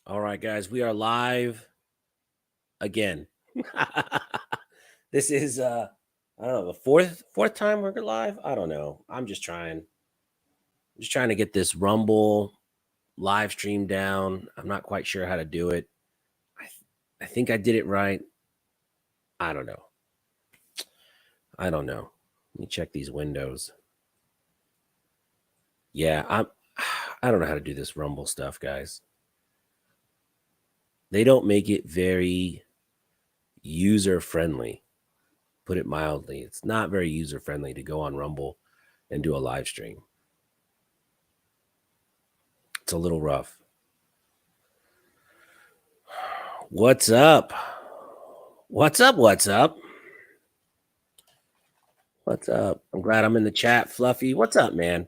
All right, guys, we are live again. This is I don't know, the fourth time we're live. I don't know. I'm just trying to get this Rumble live stream down. I'm not quite sure how to do it. I think I did it right. I don't know. I don't know. Let me check these windows. Yeah, I don't know how to do this Rumble stuff, guys. They don't make it very user friendly. Put it mildly. It's not very user friendly to go on Rumble and do a live stream. It's a little rough. What's up? What's up? What's up? What's up? I'm glad I'm in the chat, Fluffy. What's up, man?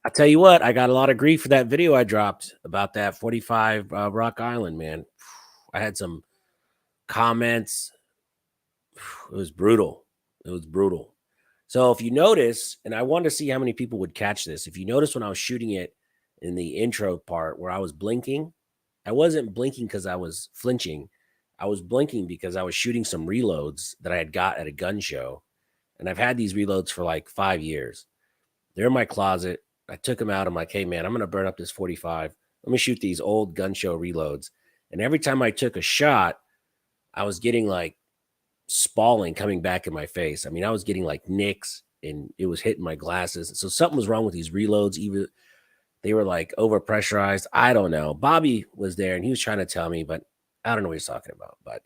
I tell you what, I got a lot of grief for that video I dropped about that 45 Rock Island, man. I had some comments. It was brutal. It was brutal. So if you notice, and I wanted to see how many people would catch this. If you notice when I was shooting it in the intro part where I was blinking, I wasn't blinking because I was flinching. I was blinking because I was shooting some reloads that I had got at a gun show. And I've had these reloads for like 5 years. They're in my closet. I took them out. I'm like, hey, man, I'm going to burn up this 45. Let me shoot these old gun show reloads. And every time I took a shot, I was getting like spalling coming back in my face. I mean, I was getting like nicks and it was hitting my glasses. So something was wrong with these reloads. Even they were like over pressurized. I don't know. Bobby was there and he was trying to tell me, but I don't know what he's talking about. But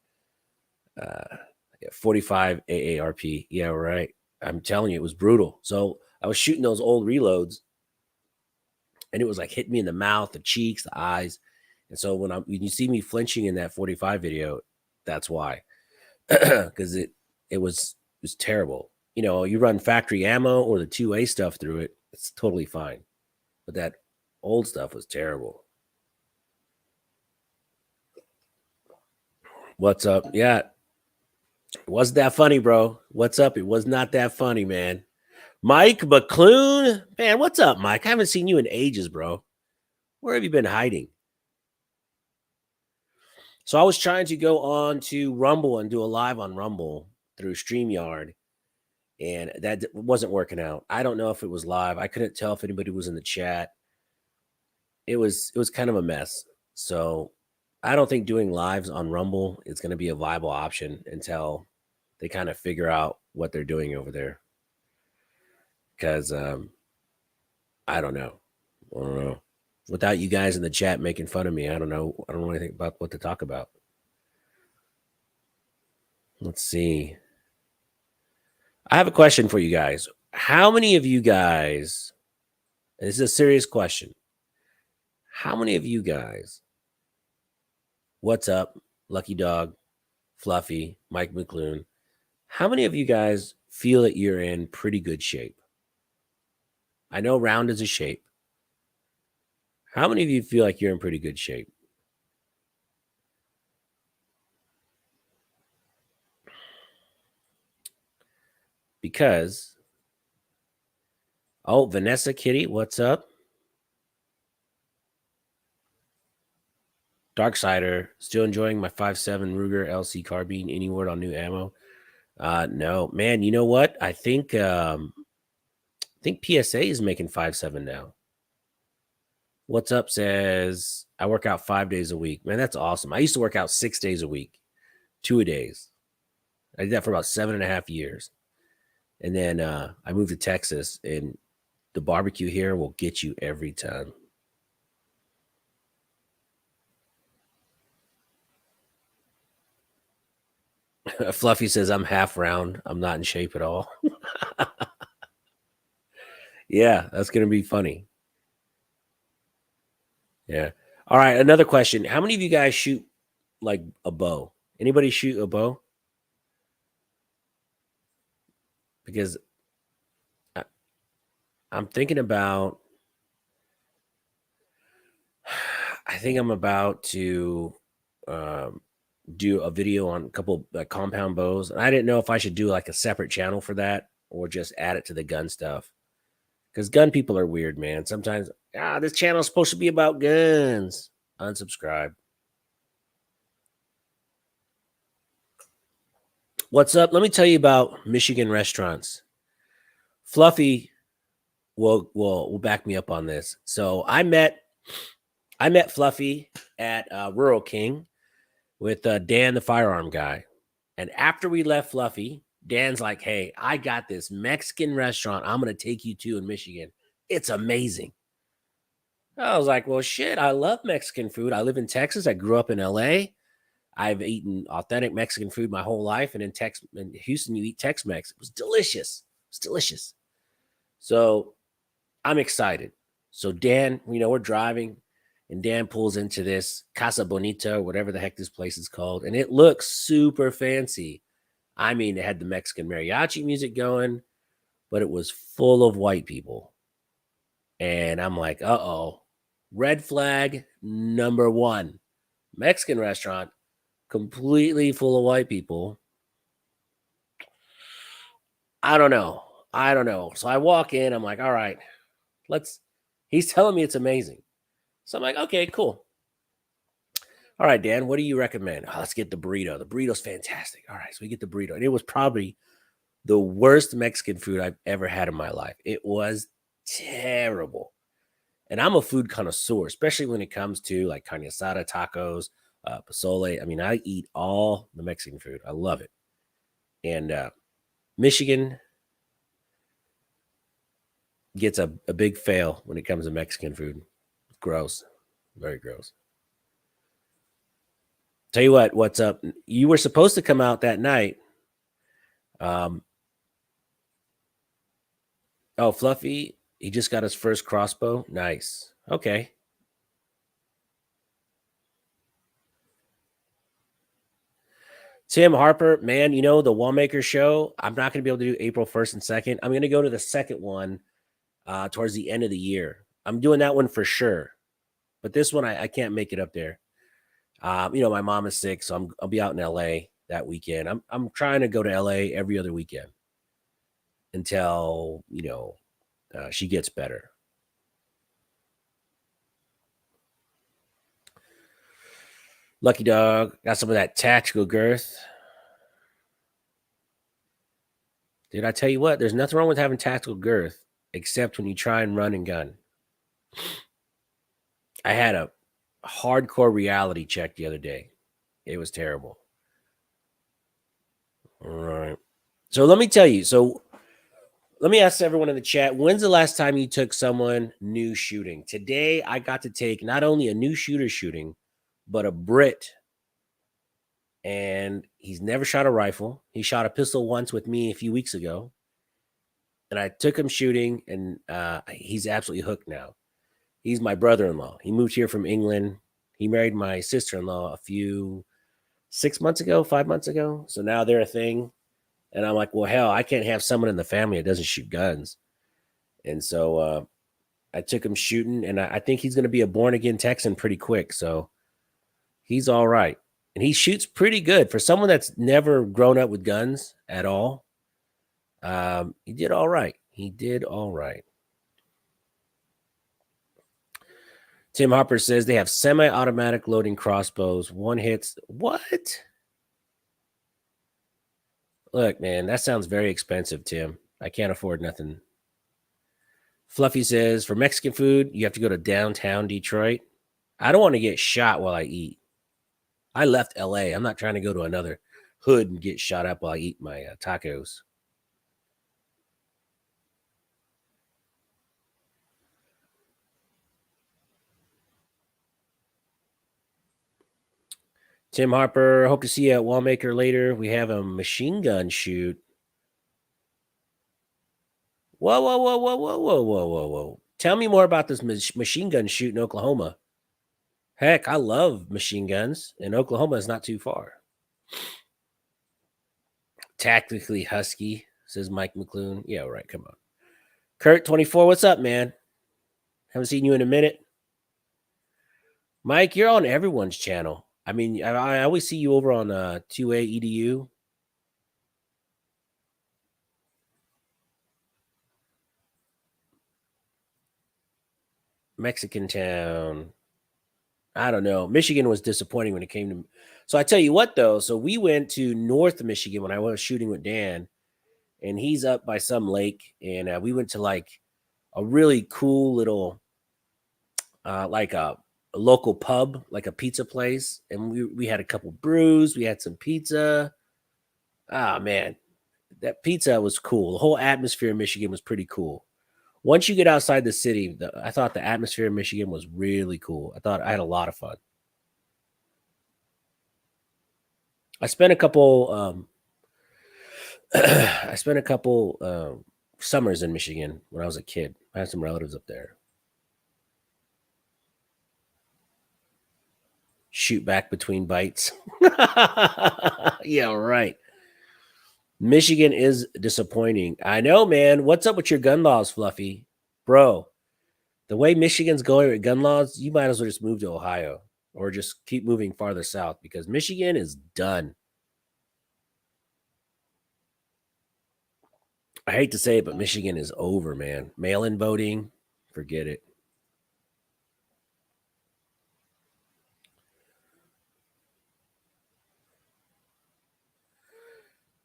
45 AARP. Yeah, right. I'm telling you, it was brutal. So I was shooting those old reloads and it was like hitting me in the mouth, the cheeks, the eyes. And so when you see me flinching in that 45 video, that's why. Because it was terrible. You know, you run factory ammo or the 2A stuff through it, it's totally fine. But that old stuff was terrible. What's up? Yeah. It wasn't that funny, bro. What's up? It was not that funny, man. Mike McClune. Man, what's up, Mike? I haven't seen you in ages, bro. Where have you been hiding? So I was trying to go on to Rumble and do a live on Rumble through StreamYard, and that wasn't working out. I don't know if it was live. I couldn't tell if anybody was in the chat. It was kind of a mess. So I don't think doing lives on Rumble is going to be a viable option until they kind of figure out what they're doing over there. Because I don't know. Without you guys in the chat making fun of me, I don't know anything about what to talk about. Let's see. I have a question for you guys. How many of you guys, and this is a serious question, how many of you guys, what's up, Lucky Dog, Fluffy, Mike McClune, how many of you guys feel that you're in pretty good shape? I know round is a shape. How many of you feel like you're in pretty good shape? Because, oh, Vanessa Kitty, what's up? Darksider, still enjoying my 5.7 Ruger LC carbine. Any word on new ammo? No, man. You know what? I think PSA is making 5.7 now. What's up says I work out 5 days a week. Man, that's awesome. I used to work out 6 days a week, 2-a-days. I did that for about 7.5 years. And then I moved to Texas, and the barbecue here will get you every time. Fluffy says I'm half round. I'm not in shape at all. Yeah, that's going to be funny. Yeah. All right. Another question. How many of you guys shoot like a bow? Anybody shoot a bow? Because I'm thinking about, I think I'm about to do a video on a couple compound bows. And I didn't know if I should do like a separate channel for that or just add it to the gun stuff. Because gun people are weird, man. Sometimes, this channel is supposed to be about guns. Unsubscribe. What's up? Let me tell you about Michigan restaurants. Fluffy will back me up on this. So I met Fluffy at Rural King with Dan, the firearm guy. And after we left Fluffy, Dan's like, "Hey, I got this Mexican restaurant I'm going to take you to in Michigan. It's amazing." I was like, "Well, shit, I love Mexican food. I live in Texas. I grew up in LA. I've eaten authentic Mexican food my whole life. And in Houston, you eat Tex-Mex. It was delicious. It's delicious." So I'm excited. So Dan, we're driving, and Dan pulls into this Casa Bonita, or whatever the heck this place is called, and it looks super fancy. I mean, it had the Mexican mariachi music going, but it was full of white people. And I'm like, uh-oh, red flag number one. Mexican restaurant, completely full of white people. I don't know. So I walk in, I'm like, all right, he's telling me it's amazing. So I'm like, okay, cool. All right, Dan, what do you recommend? Oh, let's get the burrito. The burrito's fantastic. All right, so we get the burrito. And it was probably the worst Mexican food I've ever had in my life. It was terrible. And I'm a food connoisseur, especially when it comes to like carne asada, tacos, pozole. I mean, I eat all the Mexican food. I love it. And Michigan gets a big fail when it comes to Mexican food. Gross. Very gross. Tell you what's up? You were supposed to come out that night. Oh, Fluffy, he just got his first crossbow. Nice. Okay. Tim Harper, man, the Wallmaker show, I'm not going to be able to do April 1st and 2nd. I'm going to go to the second one towards the end of the year. I'm doing that one for sure. But this one, I can't make it up there. My mom is sick, so I'll be out in LA that weekend. I'm trying to go to LA every other weekend until, she gets better. Lucky Dog got some of that tactical girth. Dude, I tell you what, there's nothing wrong with having tactical girth, except when you try and run and gun. I had a hardcore reality check the other day. It was terrible. All right. So let me tell you. So let me ask everyone in the chat, when's the last time you took someone new shooting? Today, I got to take not only a new shooter shooting, but a Brit. And he's never shot a rifle. He shot a pistol once with me a few weeks ago. And I took him shooting, and he's absolutely hooked now. He's my brother-in-law. He moved here from England. He married my sister-in-law 5 months ago. So now they're a thing. And I'm like, well, hell, I can't have someone in the family that doesn't shoot guns. And so I took him shooting, and I think he's going to be a born-again Texan pretty quick. So he's all right. And he shoots pretty good. For someone that's never grown up with guns at all, he did all right. Tim Hopper says they have semi-automatic loading crossbows. One hits. What? Look, man, that sounds very expensive, Tim. I can't afford nothing. Fluffy says, for Mexican food, you have to go to downtown Detroit. I don't want to get shot while I eat. I left LA. I'm not trying to go to another hood and get shot up while I eat my tacos. Tim Harper, hope to see you at Wallmaker later. We have a machine gun shoot. Whoa, whoa, whoa, whoa, whoa, whoa, whoa, whoa, whoa. Tell me more about this machine gun shoot in Oklahoma. Heck, I love machine guns, and Oklahoma is not too far. Tactically husky, says Mike McClune. Yeah, right. Come on. Kurt24, what's up, man? Haven't seen you in a minute. Mike, you're on everyone's channel. I mean, I always see you over on 2A EDU. Mexican Town. I don't know. Michigan was disappointing when it came to. So I tell you what, though. So we went to North Michigan when I was shooting with Dan, and he's up by some lake, and we went to like a really cool little, like a local pub, like a pizza place, and we had a couple brews, we had some pizza. Ah, man, that pizza was cool. The whole atmosphere in Michigan was pretty cool. Once you get outside the city, I thought the atmosphere in Michigan was really cool. I thought I had a lot of fun. I spent a couple. I spent a couple summers in Michigan when I was a kid. I had some relatives up there. Shoot back between bites. Yeah, right. Michigan is disappointing. I know, man. What's up with your gun laws, Fluffy? Bro, the way Michigan's going with gun laws, you might as well just move to Ohio or just keep moving farther south because Michigan is done. I hate to say it, but Michigan is over, man. Mail in voting, forget it.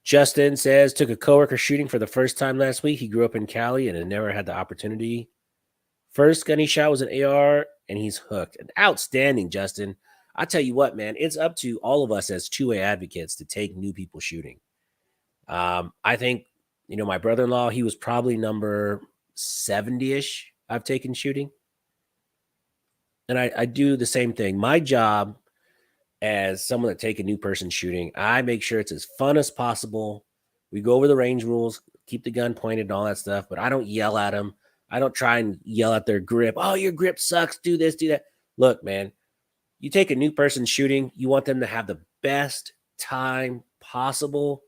Justin says, took a coworker shooting for the first time last week. He grew up in Cali and had never had the opportunity. First gun he shot was an AR, and he's hooked. And outstanding, Justin. I tell you what, man, it's up to all of us as two-way advocates to take new people shooting. I think, my brother-in-law, he was probably number 70-ish I've taken shooting. And I do the same thing. My job as someone that take a new person shooting, I make sure it's as fun as possible. We go over the range rules, keep the gun pointed and all that stuff, but I don't yell at them. I don't try and yell at their grip. Oh, your grip sucks. Do this, do that. Look, man, you take a new person shooting, you want them to have the best time possible.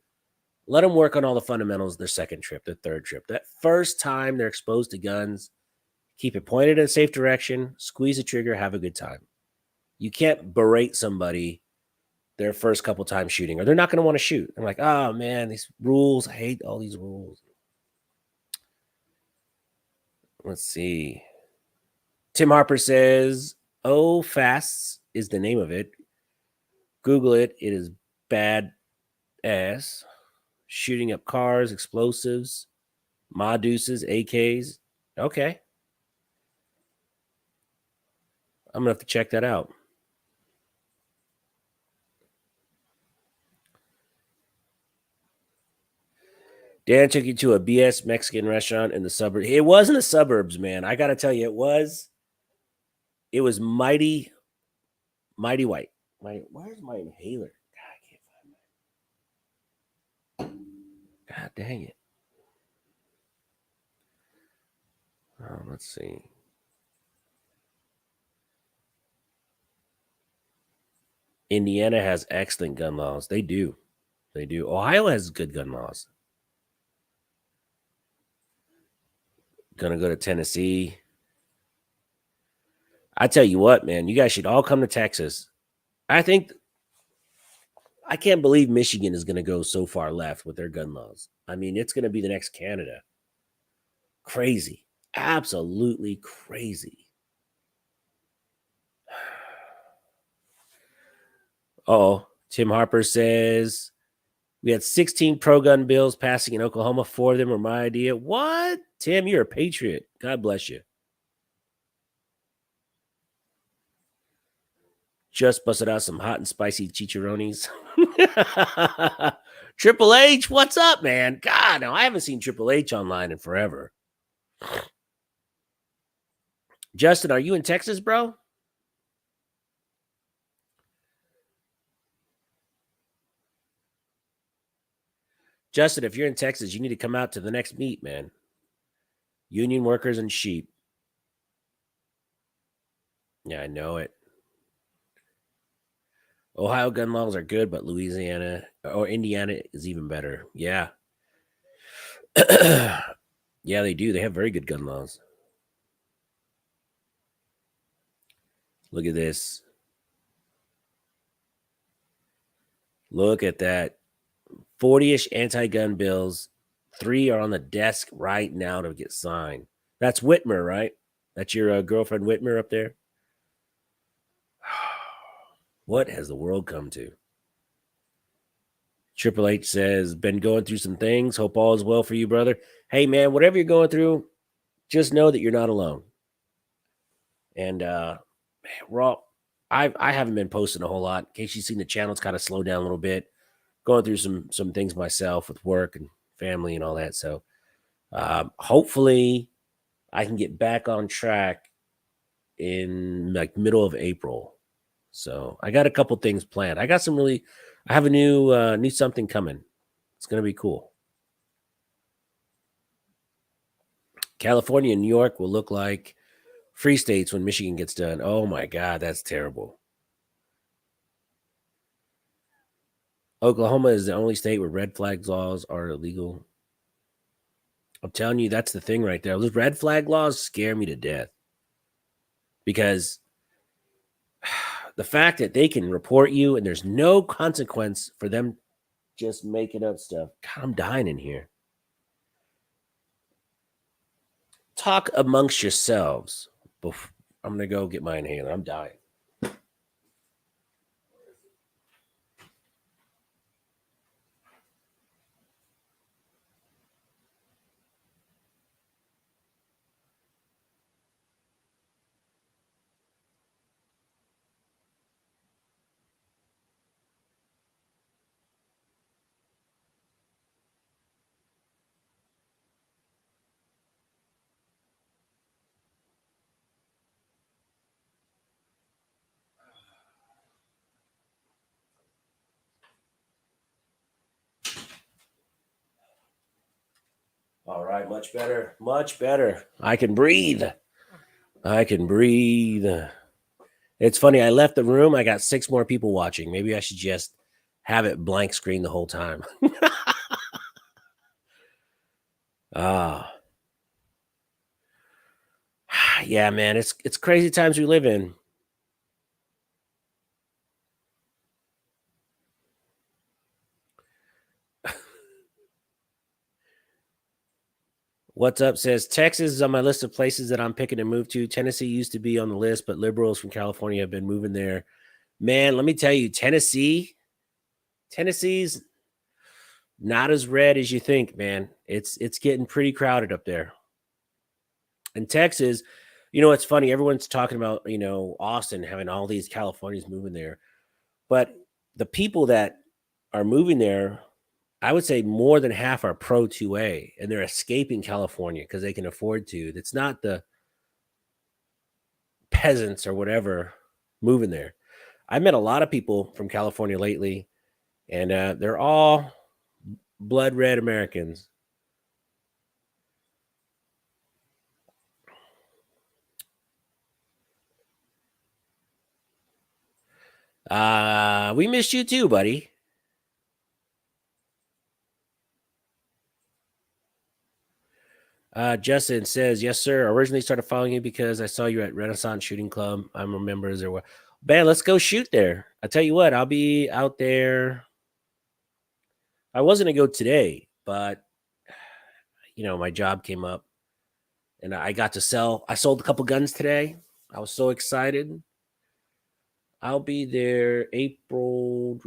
Let them work on all the fundamentals their second trip, their third trip. That first time they're exposed to guns, keep it pointed in a safe direction, squeeze the trigger, have a good time. You can't berate somebody their first couple times shooting, or they're not going to want to shoot. I'm like, oh man, these rules. I hate all these rules. Let's see. Tim Harper says, "Oh, fasts is the name of it. Google it. It is bad ass. Shooting up cars, explosives, Ma Deuces, AKs. Okay. I'm going to have to check that out. Dan took you to a BS Mexican restaurant in the suburbs. It was in the suburbs, man. I got to tell you, it was. It was mighty white. Where's my inhaler? God, I can't find it. God dang it. Oh, let's see. Indiana has excellent gun laws. They do. They do. Ohio has good gun laws. Gonna go to Tennessee. I tell you what, man, you guys should all come to Texas. I can't believe Michigan is gonna go so far left with their gun laws. I mean, it's gonna be the next Canada. Crazy. Absolutely crazy. Oh, Tim Harper says we had 16 pro gun bills passing in Oklahoma. 4 of them were my idea. What? Tim, you're a patriot. God bless you. Just busted out some hot and spicy chicharrones. Triple H, what's up, man? God, no, I haven't seen Triple H online in forever. Justin, are you in Texas, bro? Justin, if you're in Texas, you need to come out to the next meet, man. Union workers and sheep. Yeah, I know it. Ohio gun laws are good, but Louisiana or Indiana is even better. Yeah. Yeah, they do. They have very good gun laws. Look at this. Look at that. 40-ish anti-gun bills. 3 are on the desk right now to get signed. That's Whitmer, right? That's your girlfriend Whitmer up there? What has the world come to? Triple H says, been going through some things. Hope all is well for you, brother. Hey, man, whatever you're going through, just know that you're not alone. And Raw, I haven't been posting a whole lot. In case you've seen the channel's kind of slowed down a little bit. Going through some things myself with work and family and all that. So hopefully I can get back on track in like middle of April. So I got a couple things planned. I have a new something coming. It's gonna be cool. California and New York will look like free states when Michigan gets done. Oh my God, that's terrible. Oklahoma is the only state where red flag laws are illegal. I'm telling you, that's the thing right there. Those red flag laws scare me to death because the fact that they can report you and there's no consequence for them just making up stuff. God, I'm dying in here. Talk amongst yourselves. I'm going to go get my inhaler. I'm dying. All right, much better. Much better. I can breathe. I can breathe. It's funny. I left the room. I got 6 more people watching. Maybe I should just have it blank screen the whole time. Ah. Yeah, man. It's crazy times we live in. What's up says Texas is on my list of places that I'm picking to move to. Tennessee used to be on the list, but liberals from California have been moving there. Man, let me tell you, Tennessee's not as red as you think, man. It's getting pretty crowded up there. In Texas, it's funny. Everyone's talking about, Austin having all these Californians moving there. But the people that are moving there, I would say more than half are pro 2A and they're escaping California because they can afford to. It's not the peasants or whatever moving there. I met a lot of people from California lately, and they're all blood red Americans. We missed you too, buddy. Justin says, yes, sir. I originally started following you because I saw you at Renaissance Shooting Club. I'm a member. Is there what? Man, let's go shoot there. I tell you what, I'll be out there. I wasn't gonna go today, but my job came up and I got to sell. I sold a couple guns today. I was so excited. I'll be there April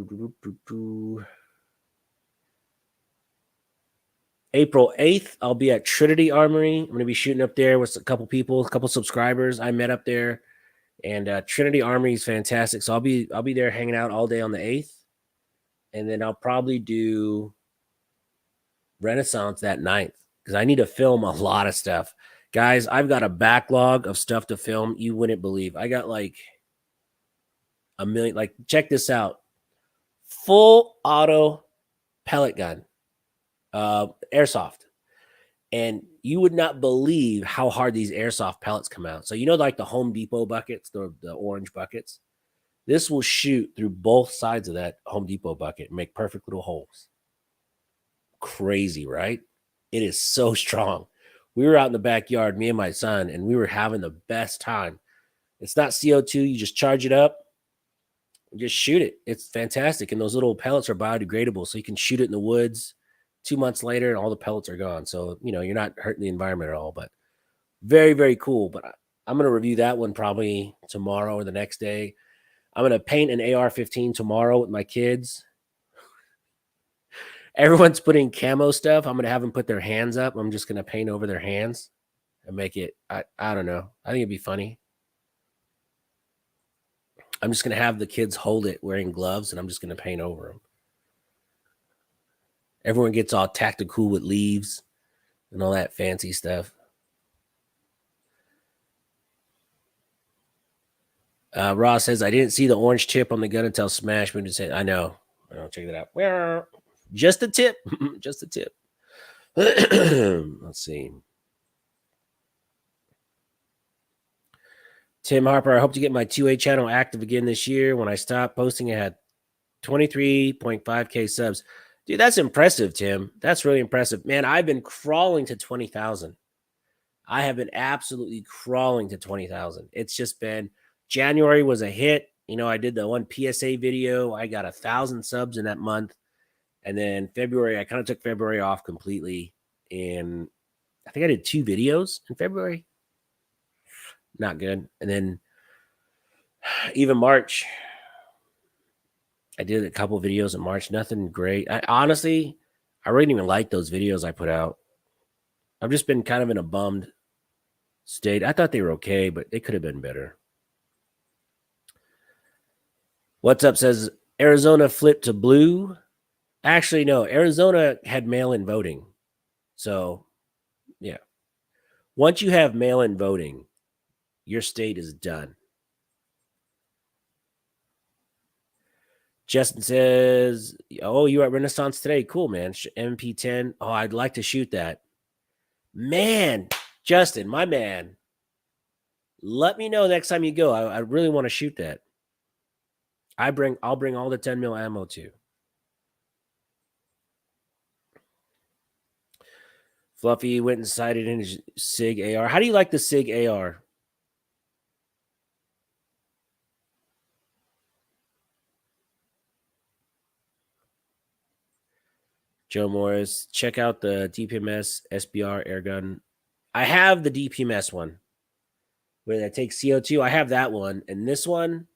8th. I'll be at Trinity Armory. I'm going to be shooting up there with a couple people, a couple subscribers I met up there. And Trinity Armory is fantastic. So I'll be there hanging out all day on the 8th. And then I'll probably do Renaissance that 9th because I need to film a lot of stuff. Guys, I've got a backlog of stuff to film. You wouldn't believe. I got like a million. Like, check this out. Full auto pellet gun, airsoft. And you would not believe how hard these airsoft pellets come out. So, like the Home Depot buckets, the orange buckets, this will shoot through both sides of that Home Depot bucket and make perfect little holes. Crazy, right? It is so strong. We were out in the backyard, me and my son, and we were having the best time. It's not CO2. You just charge it up and just shoot it. It's fantastic. And those little pellets are biodegradable. So you can shoot it in the woods 2 months later and all the pellets are gone. So, you're not hurting the environment at all, but very, very cool. But I'm going to review that one probably tomorrow or the next day. I'm gonna paint an AR-15 tomorrow with my kids. Everyone's putting camo stuff. I'm gonna have them put their hands up. I'm just gonna paint over their hands and make it. I don't know. I think it'd be funny. I'm just gonna have the kids hold it wearing gloves, and I'm just gonna paint over them. Everyone gets all tactical with leaves and all that fancy stuff. Ross says, I didn't see the orange tip on the gun until Smash moved to say, I know. Check that out. Just a tip. Just a tip. Let's see. Tim Harper, I hope to get my 2A channel active again this year. When I stopped posting, I had 23.5K subs. Dude, that's impressive, Tim. That's really impressive. Man, I've been crawling to 20,000. I have been absolutely crawling to 20,000. It's just been, January was a hit. You know, I did the one PSA video. I got 1,000 subs in that month. And then February, I kind of took February off completely. And I think I did 2 videos in February. Not good. And then even March, I did a couple videos in March. Nothing great. Honestly, I really didn't even like those videos I put out. I've just been kind of in a bummed state. I thought they were okay, but they could have been better. What's up says Arizona flipped to blue. Actually, no, Arizona had mail-in voting. So, yeah. Once you have mail-in voting, your state is done. Justin says, oh, you at Renaissance today? Cool, man. MP10. Oh, I'd like to shoot that. Man, Justin, my man. Let me know next time you go. I really want to shoot that. I'll bring all the 10 mil ammo too. Fluffy went and sighted in his SIG AR. How do you like the SIG AR? Joe Morris, check out the DPMS SBR airgun. I have the DPMS one where that takes CO2. I have that one. And this one,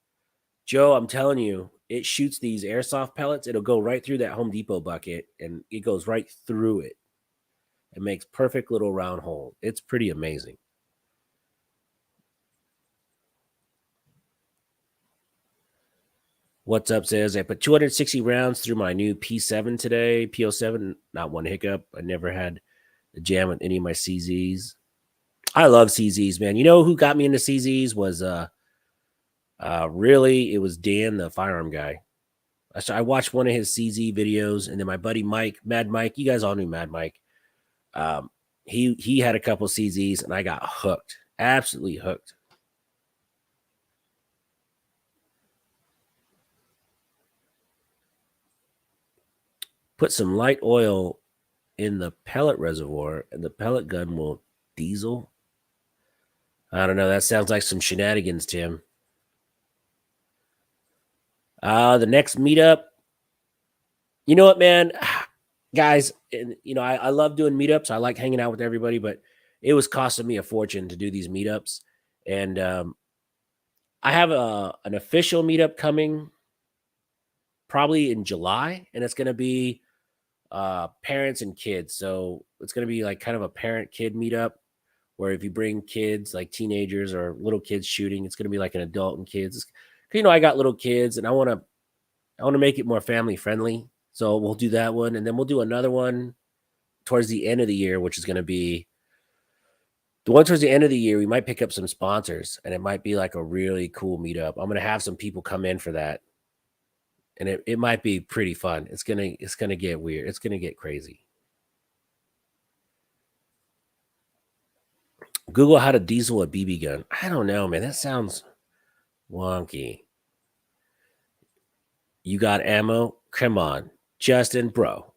Joe, I'm telling you, it shoots these airsoft pellets. It'll go right through that Home Depot bucket and it goes right through it. It makes perfect little round hole. It's pretty amazing. What's up says I put 260 rounds through my new P7 today. P07, not one hiccup. I never had a jam with any of my CZs. I love CZs, man. You know who got me into CZs was really it was Dan, the firearm guy. I watched one of his CZ videos, and then my buddy Mike, Mad Mike. You guys all knew Mad Mike. He had a couple CZs, and I got hooked, absolutely hooked. Put some light oil in the pellet reservoir, and the pellet gun will diesel. I don't know. That sounds like some shenanigans, Tim. The next meetup. You know what, man? Guys, you know, I love doing meetups. I like hanging out with everybody, but it was costing me a fortune to do these meetups. And I have an official meetup coming probably in July, and it's going to be parents and kids. So it's going to be like kind of a parent-kid meetup where if you bring kids, like teenagers or little kids shooting, it's going to be like an adult and kids. You know, I got little kids, and I want to make it more family friendly. So we'll do that one, and then we'll do another one towards the end of the year, which is going to be the one towards the end of the year. We might pick up some sponsors, and it might be like a really cool meetup. I'm going to have some people come in for that, and it might be pretty fun. It's gonna get weird. It's gonna get crazy. Google how to diesel a BB gun. I don't know, man. That sounds wonky. You got ammo? Come on, Justin, bro.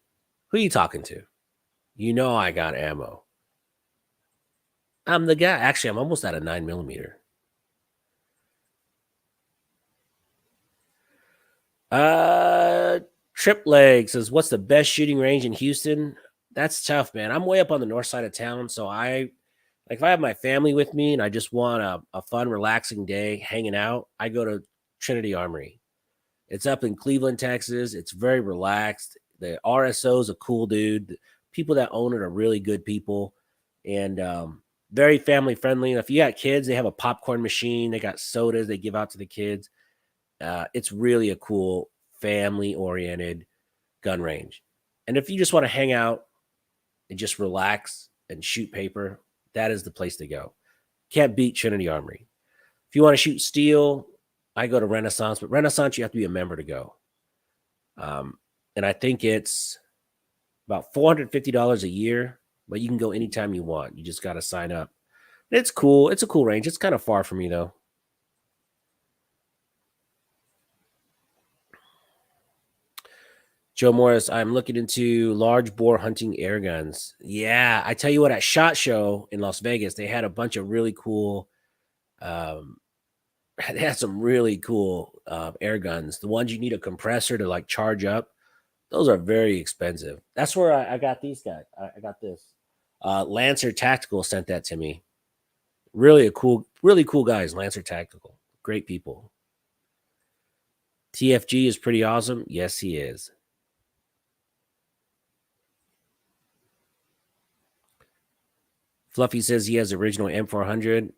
Who are you talking to? You know I got ammo. I'm the guy. Actually, I'm almost out of 9mm. Trip Leg says, what's the best shooting range in Houston? That's tough, man. I'm way up on the north side of town, so if I have my family with me and I just want a fun, relaxing day hanging out, I go to Trinity Armory. It's up in Cleveland, Texas. It's very relaxed. The RSO is a cool dude. The people that own it are really good people, and very family friendly. If you got kids, they have a popcorn machine. They got sodas they give out to the kids. It's really a cool family oriented gun range. And if you just want to hang out and just relax and shoot paper, that is the place to go. Can't beat Trinity Armory. If you want to shoot steel, I go to Renaissance, but Renaissance, you have to be a member to go. And I think it's about $450 a year, but you can go anytime you want. You just got to sign up. It's cool. It's a cool range. It's kind of far from me, though. Joe Morris, I'm looking into large bore hunting air guns. Yeah, I tell you what, at SHOT Show in Las Vegas, they had a bunch of really cool they had some really cool air guns. The ones you need a compressor to like charge up, those are very expensive. That's where I got these guys. I got this. Lancer Tactical sent that to me. Really cool guys. Lancer Tactical, great people. TFG is pretty awesome. Yes, he is. Fluffy says he has the original M400.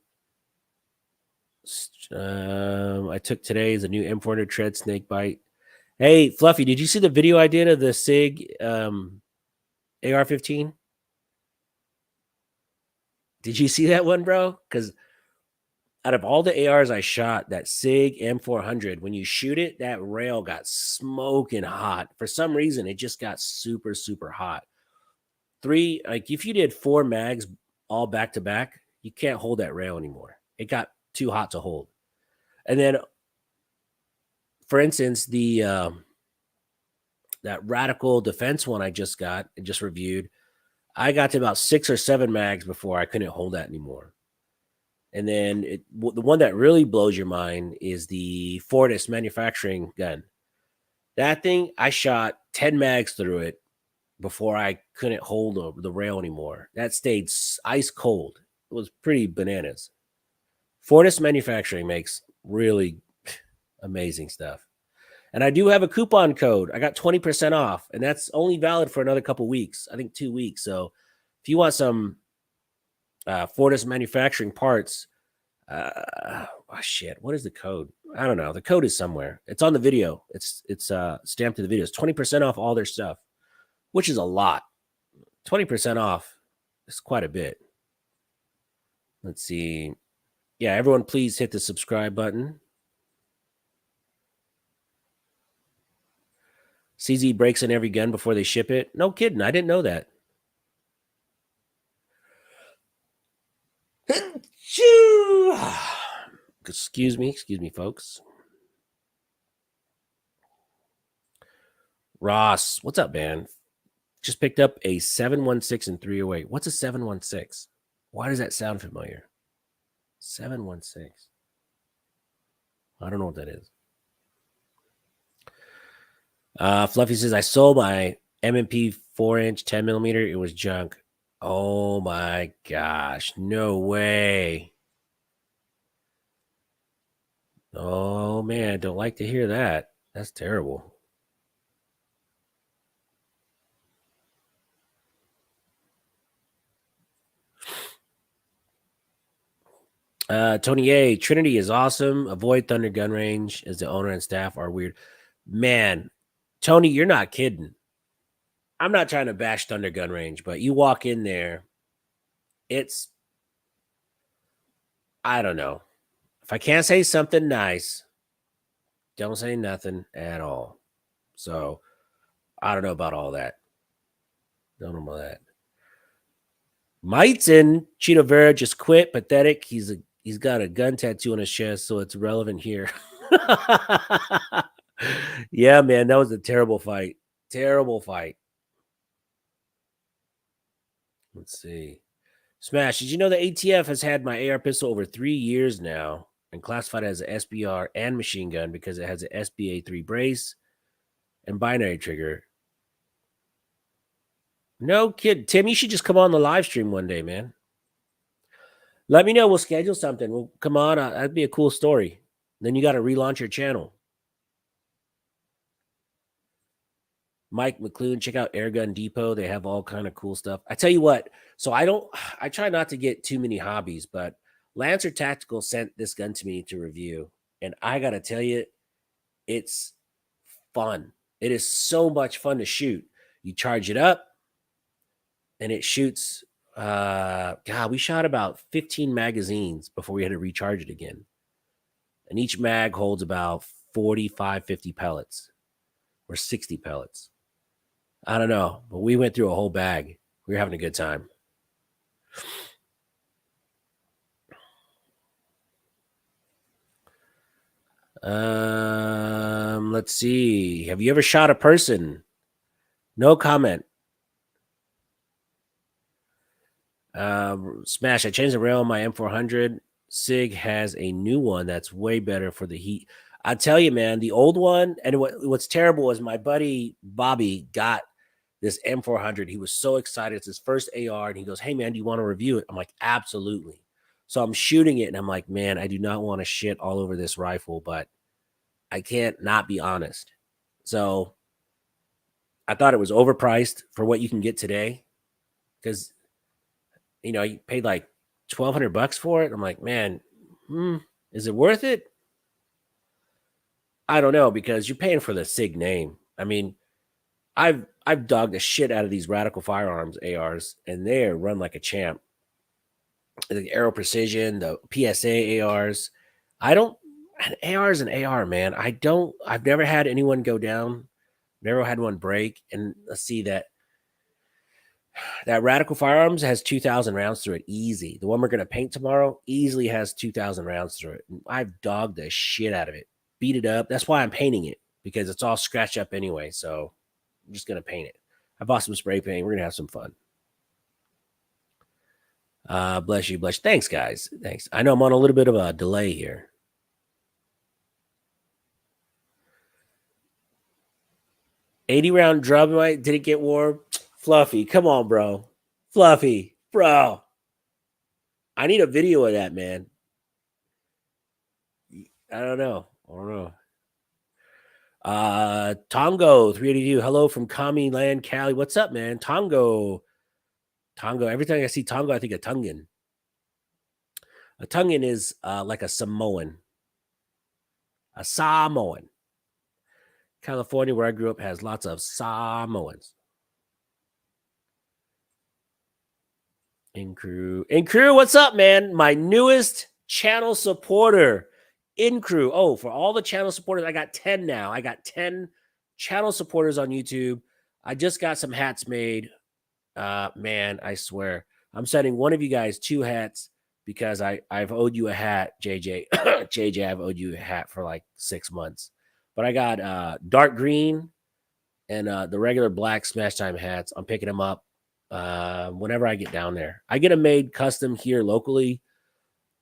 I took today's a new M400 tread snake bite. Hey, Fluffy, did you see the video I did of the SIG AR-15? Did you see that one, bro? Because out of all the ARs I shot, that SIG M400, when you shoot it, that rail got smoking hot. For some reason, it just got super, super hot. If you did 4 mags all back to back, you can't hold that rail anymore. It got too hot to hold. And then, for instance, that Radical Defense one I just reviewed, I got to about 6 or 7 mags before I couldn't hold that anymore. And then the one that really blows your mind is the Fortis manufacturing gun. That thing, I shot 10 mags through it before I couldn't hold the rail anymore. That stayed ice cold. It was pretty bananas. Fortis Manufacturing makes really amazing stuff. And I do have a coupon code. I got 20% off, and that's only valid for another couple weeks. I think 2 weeks. So if you want some Fortis Manufacturing parts, what is the code? I don't know. The code is somewhere. It's on the video. It's stamped to the video. It's 20% off all their stuff, which is a lot. 20% off is quite a bit. Let's see. Yeah, everyone please hit the subscribe button. CZ breaks in every gun before they ship it. No kidding. I didn't know that. Excuse me, folks. Ross, what's up, man? Just picked up a 716 and 308. What's a 716? Why does that sound familiar? 716. I don't know what that is. Fluffy says, I sold my M&P 4-inch 10 millimeter. It was junk. Oh my gosh. No way. Oh man, don't like to hear that. That's terrible. Tony A, Trinity is awesome. Avoid Thunder Gun Range as the owner and staff are weird. Man, Tony, you're not kidding. I'm not trying to bash Thunder Gun Range, but you walk in there, I don't know. If I can't say something nice, don't say nothing at all. So I don't know about all that. Don't know about that. Mites and Cheeto Vera just quit. Pathetic. He's got a gun tattoo on his chest, so it's relevant here. Yeah, man, that was a terrible fight. Terrible fight. Let's see. Smash, did you know the ATF has had my AR pistol over 3 years now and classified as an SBR and machine gun because it has an SBA3 brace and binary trigger? No kid. Tim, you should just come on the live stream one day, man. Let me know. We'll schedule something. We'll come on. That'd be a cool story. Then you got to relaunch your channel. Mike McLuhan, check out Airgun Depot. They have all kind of cool stuff. I tell you what, so I try not to get too many hobbies, but Lancer Tactical sent this gun to me to review. And I got to tell you, it's fun. It is so much fun to shoot. You charge it up and it shoots. God, we shot about 15 magazines before we had to recharge it again. And each mag holds about 45, 50 pellets or 60 pellets. I don't know, but we went through a whole bag. We were having a good time. Let's see. Have you ever shot a person? No comment. Smash. I changed the rail on my M400. SIG has a new one that's way better for the heat. I tell you, man, the old one, and what's terrible is my buddy Bobby got this M400. He was so excited. It's his first AR, and he goes, "Hey, man, do you want to review it?" I'm like, "Absolutely." So I'm shooting it, and I'm like, "Man, I do not want to shit all over this rifle, but I can't not be honest." So I thought it was overpriced for what you can get today, because you paid like $1,200 for it. I'm like, man, is it worth it? I don't know, because you're paying for the SIG name. I mean, I've dogged the shit out of these Radical Firearms ARs, and they're run like a champ. The Aero Precision, the PSA ARs. I don't. An AR is an AR, man. I've never had anyone go down. Never had one break. And let's see that Radical Firearms has 2,000 rounds through it, easy. The one we're gonna paint tomorrow easily has 2,000 rounds through it. And I've dogged the shit out of it, beat it up. That's why I'm painting it, because it's all scratched up anyway. So I'm just gonna paint it. I bought some spray paint. We're gonna have some fun. Bless you, bless you. Thanks, guys. Thanks. I know I'm on a little bit of a delay here. $80-round drum. Did it get warm? Fluffy, come on, bro. Fluffy, bro. I need a video of that, man. I don't know. Tongo 382. Hello from Kami Land, Cali. What's up, man? Tongo. Every time I see Tongo, I think of Tongan. A Tongan is like a Samoan. A Samoan. California, where I grew up, has lots of Samoans. In crew, what's up, man? My newest channel supporter, In Crew. Oh, for all the channel supporters, I got 10 now. I got 10 channel supporters on YouTube. I just got some hats made. Man, I swear, I'm sending one of you guys 2 hats, because I've owed you a hat, JJ. JJ, I've owed you a hat for like 6 months. But I got dark green and the regular black Smash Time hats. I'm picking them up whenever I get down there. I get them made custom here locally,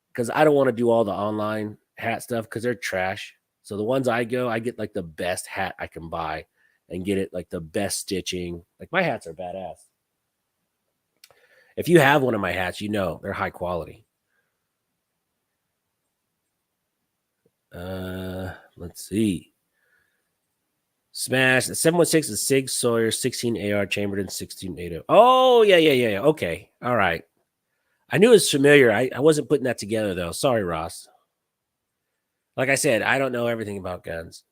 because I don't want to do all the online hat stuff, because they're trash. So the ones I get like the best hat I can buy and get it like the best stitching. Like, my hats are badass. If you have one of my hats, they're high quality. Let's see. Smash. The 716 is Sig Sawyer, 16 AR, Chamberlain, 16 Oh, yeah. Okay. All right. I knew it was familiar. I wasn't putting that together, though. Sorry, Ross. Like I said, I don't know everything about guns.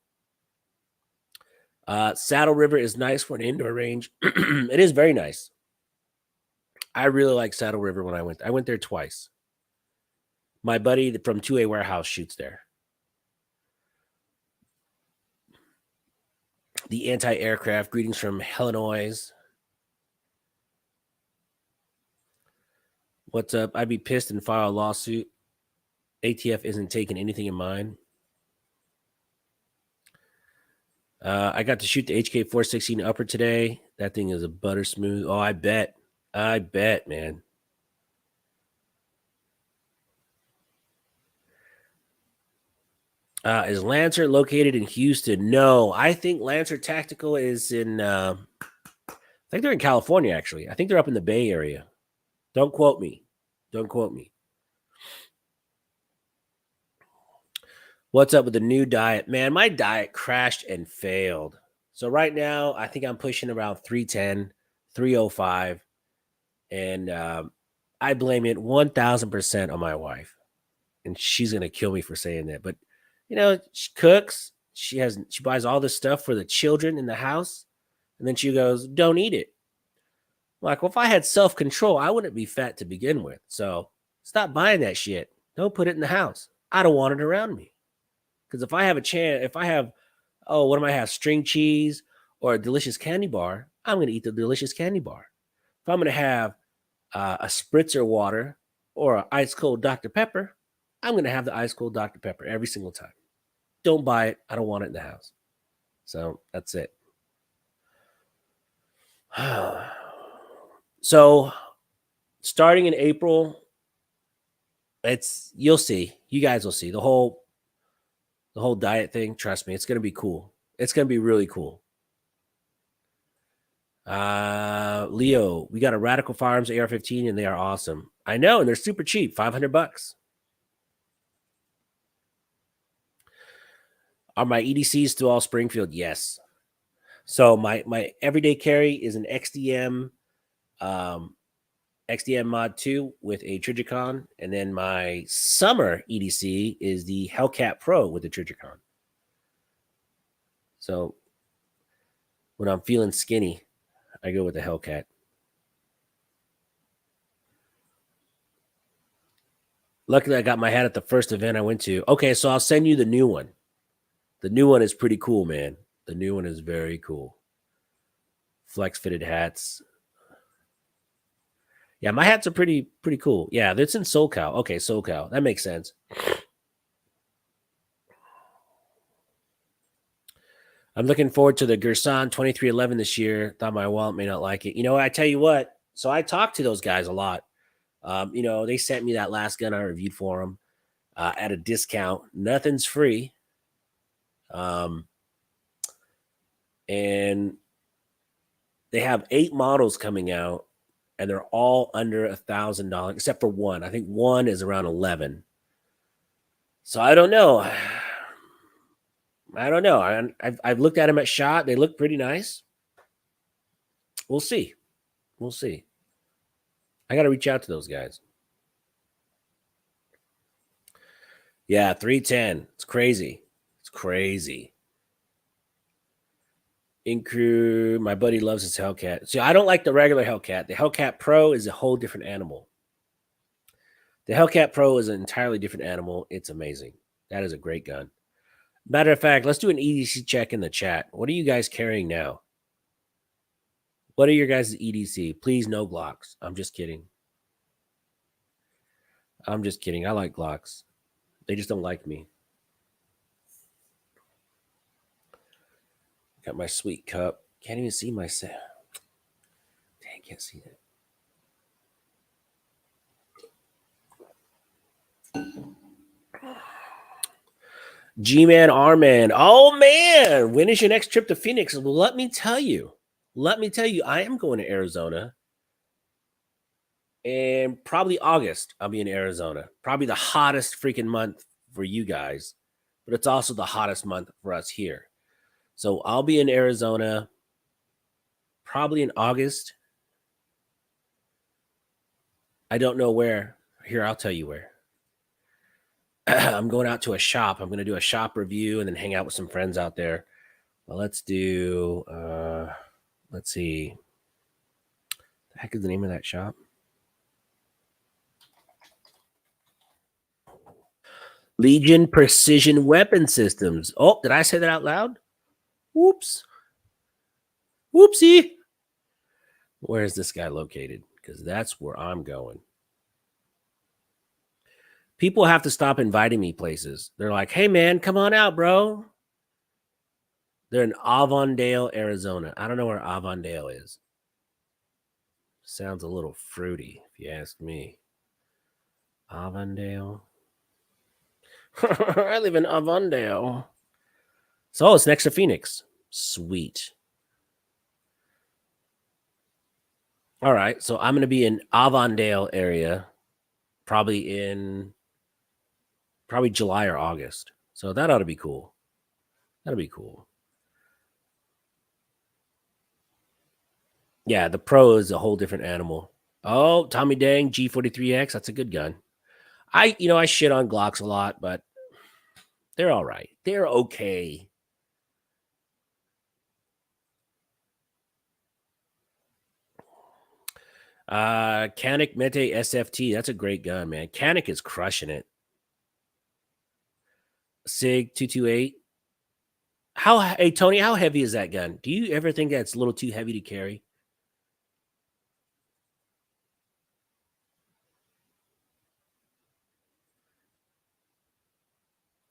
Saddle River is nice for an indoor range. It is very nice. I really like Saddle River when I went. I went there twice. My buddy from 2A Warehouse shoots there. The anti-aircraft. Greetings from Illinois. What's up? I'd be pissed and file a lawsuit. ATF isn't taking anything in mind. I got to shoot the HK 416 upper today. That thing is a butter smooth. Oh, I bet, man. Is Lancer located in Houston? No, I think Lancer Tactical is in. I think they're in California, actually. I think they're up in the Bay Area. Don't quote me. What What's up with the new diet? Man, my diet crashed and failed. So right now, I think I'm pushing around 310, 305, and I blame it 1000% on my wife. And she's going to kill me for saying that. But she cooks, she buys all this stuff for the children in the house, and then she goes, "Don't eat it." Like, well, if I had self-control, I wouldn't be fat to begin with. So stop buying that shit. Don't put it in the house. I don't want it around me. Because if I have a chance, if I have, oh, what am I have? String cheese or a delicious candy bar, I'm going to eat the delicious candy bar. If I'm going to have a spritzer water or an ice cold Dr. Pepper, I'm going to have the ice cold Dr. Pepper every single time. Don't buy it. I don't want it in the house. So that's it. So starting in April, you'll see. You guys will see the whole diet thing. Trust me, it's gonna be cool. It's gonna be really cool. Leo, we got a Radical Firearms AR-15 and they are awesome. I know, and they're super cheap, $500. Are my EDCs still all Springfield? Yes. So my everyday carry is an XDM XDM Mod 2 with a Trijicon, and then my summer EDC is the Hellcat Pro with the Trijicon. So when I'm feeling skinny, I go with the Hellcat. Luckily, I got my hat at the first event I went to. Okay, so I'll send you the new one. The new one is pretty cool, man. The new one is very cool. Flex fitted hats. Yeah, my hats are pretty cool. Yeah, that's in SoCal. Okay, SoCal. That makes sense. I'm looking forward to the Gerson 2311 this year. Thought my wallet may not like it. I tell you what. So I talked to those guys a lot. They sent me that last gun I reviewed for them at a discount. Nothing's free. And they have 8 models coming out, and they're all under $1,000, except for one. I think one is around 11. So I don't know. I've looked at them at SHOT. They look pretty nice. We'll see. I got to reach out to those guys. Yeah, 310. It's crazy. Increw, my buddy loves his Hellcat. See, I don't like the regular Hellcat. The Hellcat Pro is a whole different animal. The Hellcat Pro is an entirely different animal. It's amazing. That is a great gun. Matter of fact, let's do an EDC check in the chat. What are you guys carrying now? What are your guys' EDC? Please, no Glocks. I'm just kidding. I like Glocks. They just don't like me. Got my sweet cup. Can't even see myself. Dang, can't see that. G-Man, R-Man. Oh, man. When is your next trip to Phoenix? Well, let me tell you, I am going to Arizona. And probably August, I'll be in Arizona. Probably the hottest freaking month for you guys. But it's also the hottest month for us here. So I'll be in Arizona probably in August. I don't know where. Here, I'll tell you where. I'm going out to a shop. I'm going to do a shop review and then hang out with some friends out there. Well, let's do, let's see. The heck is the name of that shop? Legion Precision Weapon Systems. Oh, did I say that out loud? Whoops. Whoopsie. Where is this guy located? Because that's where I'm going. People have to stop inviting me places. They're like, hey, man, come on out, bro. They're in Avondale, Arizona. I don't know where Avondale is. Sounds a little fruity, if you ask me. Avondale. I live in Avondale. So it's next to Phoenix. Sweet. All right. So I'm going to be in Avondale area, probably July or August. So that ought to be cool. That'll be cool. Yeah, the Pro is a whole different animal. Oh, Tommy Dang G43X. That's a good gun. I shit on Glocks a lot, but they're all right. They're okay. Canic Mete SFT. That's a great gun, man. Canic is crushing it. Sig 228. Hey Tony, how heavy is that gun? Do you ever think that's a little too heavy to carry?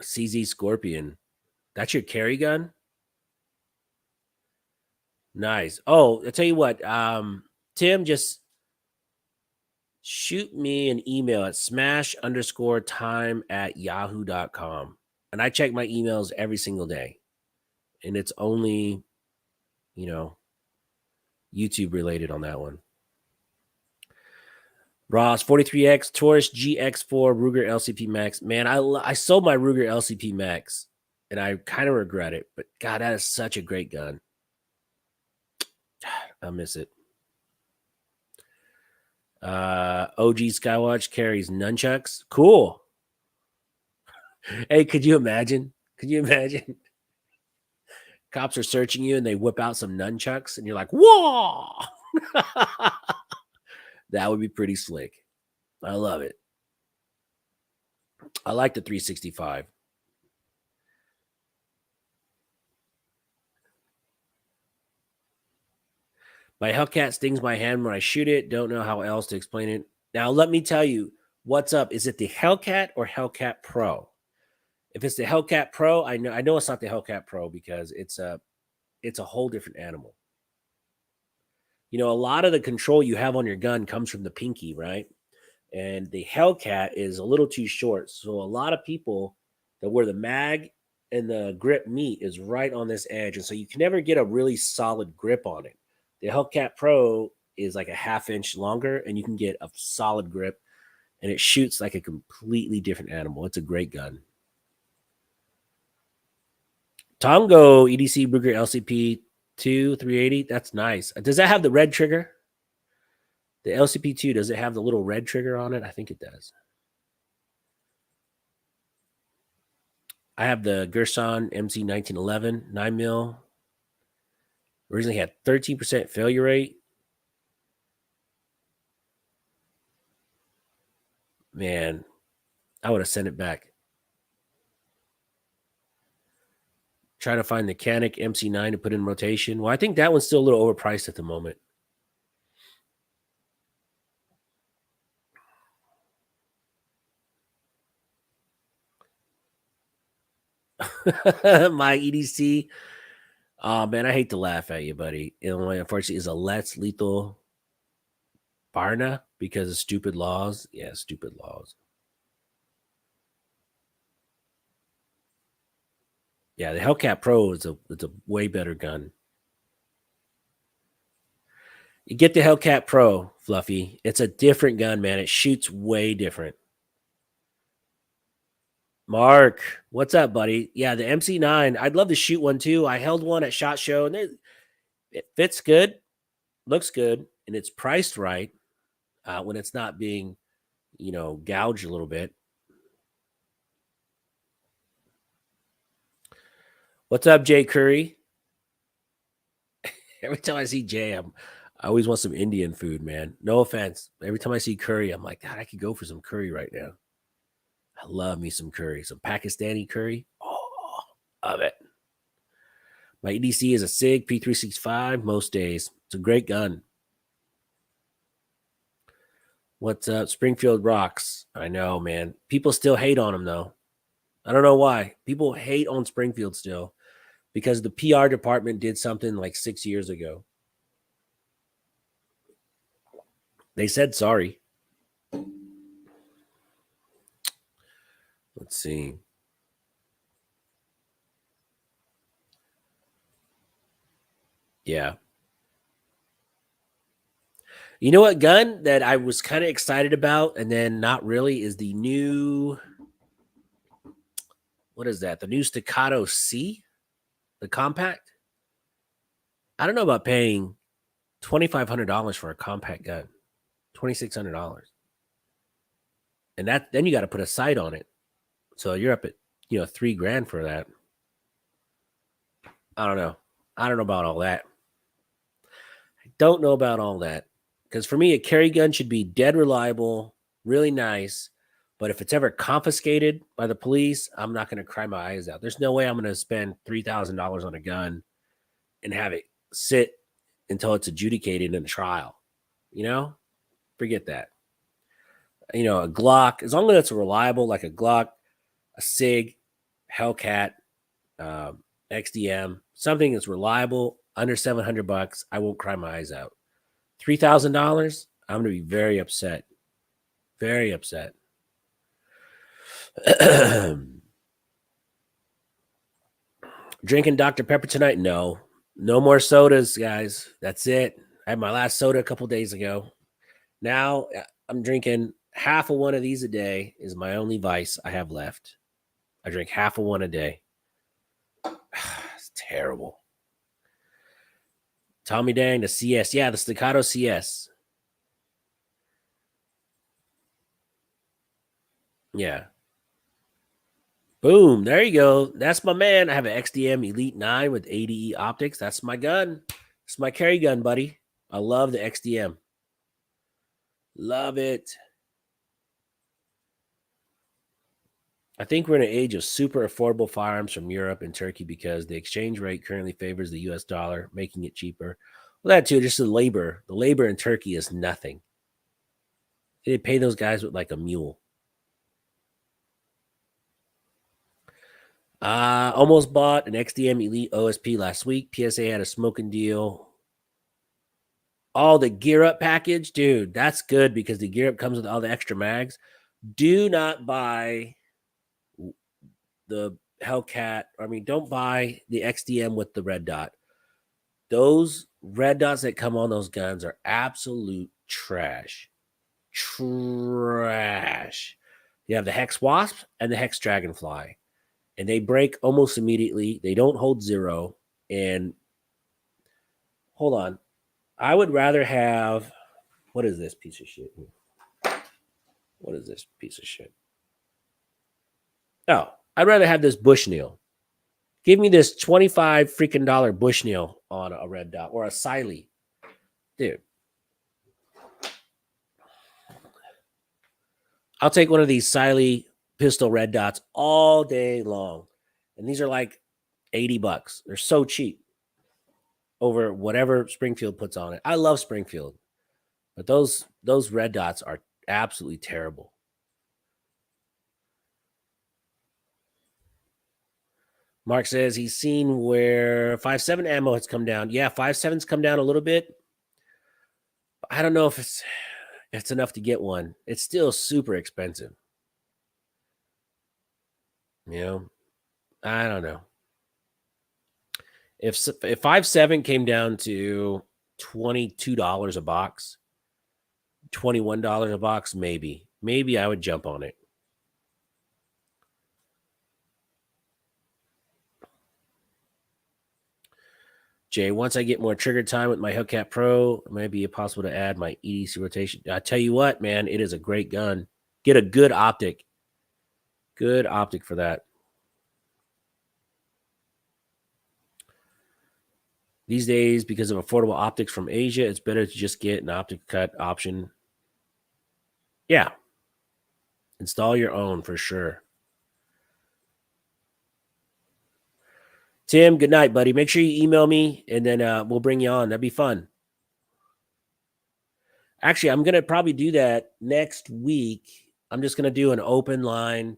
CZ Scorpion. That's your carry gun? Nice. Oh, I'll tell you what. Tim, just shoot me an email at smash_time@yahoo.com. And I check my emails every single day. And it's only, you know, YouTube related on that one. Ross 43X Taurus GX4 Ruger LCP Max. Man, I sold my Ruger LCP Max and I kind of regret it, but God, that is such a great gun. I miss it. OG Skywatch carries nunchucks. Cool. Hey, could you imagine? Could you imagine? Cops are searching you and they whip out some nunchucks and you're like, whoa. That would be pretty slick. I love it. I like the 365. My Hellcat stings my hand when I shoot it. Don't know how else to explain it. Now, let me tell you what's up. Is it the Hellcat or Hellcat Pro? If it's the Hellcat Pro, I know it's not the Hellcat Pro because it's a whole different animal. A lot of the control you have on your gun comes from the pinky, right? And the Hellcat is a little too short. So a lot of people that where the mag and the grip meet is right on this edge. And so you can never get a really solid grip on it. The Hellcat Pro is like a half-inch longer and you can get a solid grip and it shoots like a completely different animal. It's a great gun. Tongo EDC Ruger LCP 2 380. That's nice. Does that have the red trigger? The LCP2, does it have the little red trigger on it? I think it does. I have the Gerson MC 1911 9mm. Originally had 13% failure rate. Man, I would have sent it back. Trying to find the Canic MC9 to put in rotation. Well, I think that one's still a little overpriced at the moment. My EDC. Oh man, I hate to laugh at you, buddy. Illinois, unfortunately, is a less lethal Barna because of stupid laws. Yeah, stupid laws. Yeah, the Hellcat Pro is a way better gun. You get the Hellcat Pro, Fluffy. It's a different gun, man. It shoots way different. Mark, what's up, buddy? Yeah, the MC9. I'd love to shoot one too. I held one at SHOT Show, and it fits good, looks good, and it's priced right when it's not being, gouged a little bit. What's up, Jay Curry? Every time I see Jay, I always want some Indian food, man. No offense. Every time I see curry, I'm like, God, I could go for some curry right now. I love me some curry, some Pakistani curry. Oh, love it. My EDC is a SIG P365 most days. It's a great gun. What's up? Springfield rocks. I know, man. People still hate on him, though. I don't know why. People hate on Springfield still because the PR department did something like 6 years ago. They said sorry. Let's see. Yeah. You know what gun that I was kind of excited about and then not really is the new what is that? The new Staccato C, the compact. I don't know about paying $2,500 for a compact gun, $2,600, and then you got to put a sight on it. So you're up at $3,000 for that. I don't know. I don't know about all that. I don't know about all that because for me, a carry gun should be dead reliable, really nice. But if it's ever confiscated by the police, I'm not going to cry my eyes out. There's no way I'm going to spend $3,000 on a gun and have it sit until it's adjudicated in a trial. Forget that. A Glock, as long as it's reliable, like a Glock, a SIG, Hellcat, XDM, something that's reliable, under $700, I won't cry my eyes out. $3,000, I'm going to be very upset. Very upset. Drinking Dr. Pepper tonight? No. No more sodas, guys. That's it. I had my last soda a couple days ago. Now I'm drinking half of one of these a day is my only vice I have left. I drink half of one a day. It's terrible. Tommy Dang, the CS. Yeah, the Staccato CS. Yeah. Boom. There you go. That's my man. I have an XDM Elite 9 with ADE optics. That's my gun. It's my carry gun, buddy. I love the XDM. Love it. I think we're in an age of super affordable firearms from Europe and Turkey because the exchange rate currently favors the US dollar, making it cheaper. Well, that too, just the labor. The labor in Turkey is nothing. They pay those guys with like a mule. Almost bought an XDM Elite OSP last week. PSA had a smoking deal. All the gear up package, dude, that's good because the gear up comes with all the extra mags. Do not buy the Hellcat. Don't buy the XDM with the red dot. Those red dots that come on those guns are absolute trash. Trash. You have the Hex Wasp and the Hex Dragonfly, and they break almost immediately. They don't hold zero. And hold on. I would rather have, what is this piece of shit? What is this piece of shit? Oh, I'd rather have this Bushnell. Give me this $25 freaking Bushnell on a red dot or a Siley. Dude. I'll take one of these Siley pistol red dots all day long. And these are like $80. They're so cheap over whatever Springfield puts on it. I love Springfield, but those red dots are absolutely terrible. Mark says he's seen where 5.7 ammo has come down. Yeah, 5.7's come down a little bit. I don't know if it's enough to get one. It's still super expensive. I don't know. If 5.7 came down to $22 a box, $21 a box, maybe I would jump on it. Jay, once I get more trigger time with my Hellcat Pro, it might be possible to add my EDC rotation. I tell you what, man, it is a great gun. Get a good optic. Good optic for that. These days, because of affordable optics from Asia, it's better to just get an optic cut option. Yeah. Install your own for sure. Tim, good night, buddy. Make sure you email me, and then we'll bring you on. That'd be fun. Actually, I'm going to probably do that next week. I'm just going to do an open line.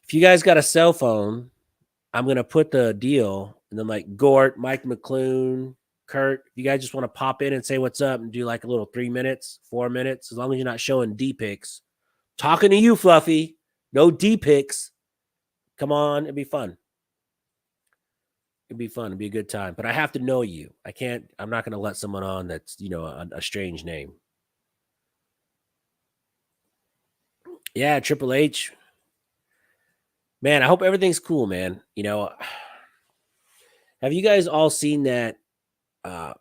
If you guys got a cell phone, I'm going to put the deal, and then like Gort, Mike McClune, Kurt, if you guys just want to pop in and say what's up and do like a little 3 minutes, 4 minutes, as long as you're not showing D pics. Talking to you, Fluffy. No D pics. Come on. It'd be fun. It'd be fun. It'd be a good time. But I have to know you. I'm not going to let someone on that's, a strange name. Yeah, Triple H. Man, I hope everything's cool, man. Have you guys all seen that?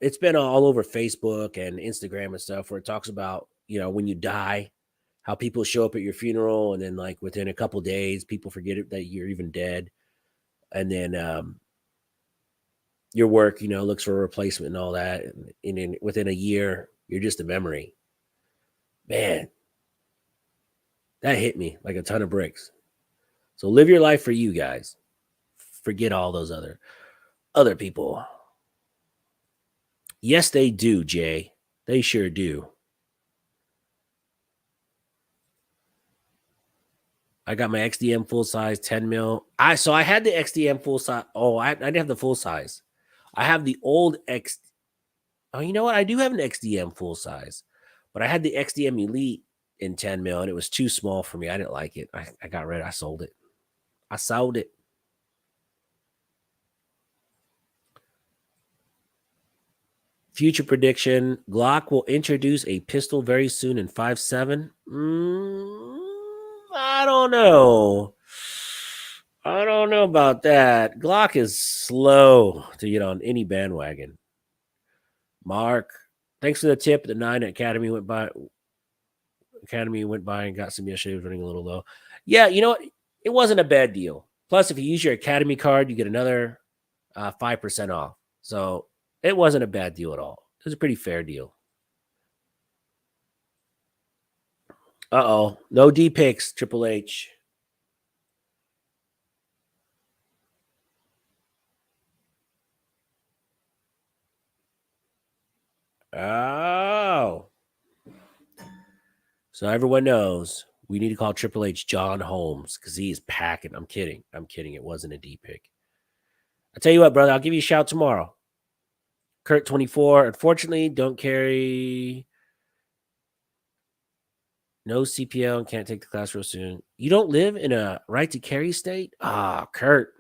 It's been all over Facebook and Instagram and stuff where it talks about, when you die, how people show up at your funeral, and then like within a couple days, people forget it, that you're even dead, and then your work, looks for a replacement and all that, and then within a year, you're just a memory. Man, that hit me like a ton of bricks. So live your life for you guys. Forget all those other people. Yes, they do, Jay. They sure do. I got my XDM full size 10 mil. I had the XDM full size. Oh, I didn't have the full size. I have the old X. Oh, you know what? I do have an XDM full size, but I had the XDM Elite in 10 mil, and it was too small for me. I didn't like it. I got rid. I sold it. I sold it. Future prediction: Glock will introduce a pistol very soon in 5.7. I don't know. I don't know about that. Glock is slow to get on any bandwagon. Mark, thanks for the tip. The 9 Academy went by. And got some yesterday. It was running a little low. Yeah, you know what? It wasn't a bad deal. Plus, if you use your Academy card, you get another 5% off. So it wasn't a bad deal at all. It was a pretty fair deal. Uh-oh. No D picks, Triple H. Oh. So everyone knows we need to call Triple H John Holmes because he is packing. I'm kidding. It wasn't a D pick. I tell you what, brother, I'll give you a shout tomorrow. Kurt 24. Unfortunately, don't carry no CPL and can't take the class real soon. You don't live in a right to carry state? Ah, Kurt.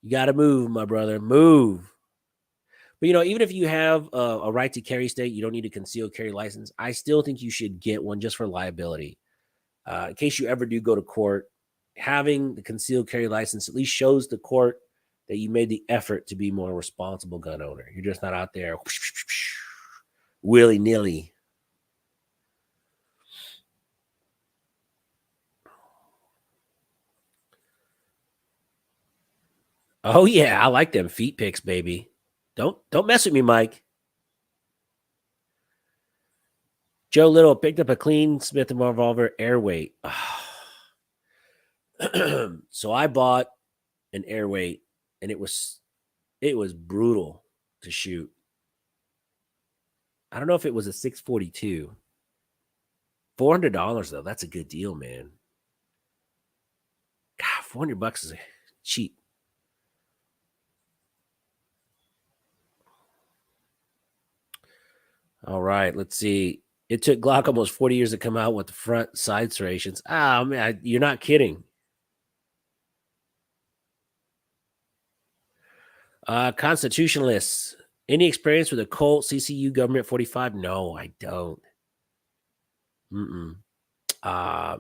You got to move, my brother. Move. But even if you have a right to carry state, you don't need a concealed carry license. I still think you should get one just for liability. In case you ever do go to court, having the concealed carry license at least shows the court that you made the effort to be more responsible gun owner. You're just not out there willy-nilly. Oh yeah, I like them feet picks, baby. Don't mess with me, Mike. Joe Little picked up a clean Smith & Revolver airweight. So I bought an airweight, and it was brutal to shoot. I don't know if it was a 642. $400 though. That's a good deal, man. God, $400 is cheap. All right, let's see. It took Glock almost 40 years to come out with the front side serrations. Oh man, you're not kidding. Constitutionalists. Any experience with a Colt CCU government 45? No, I don't. I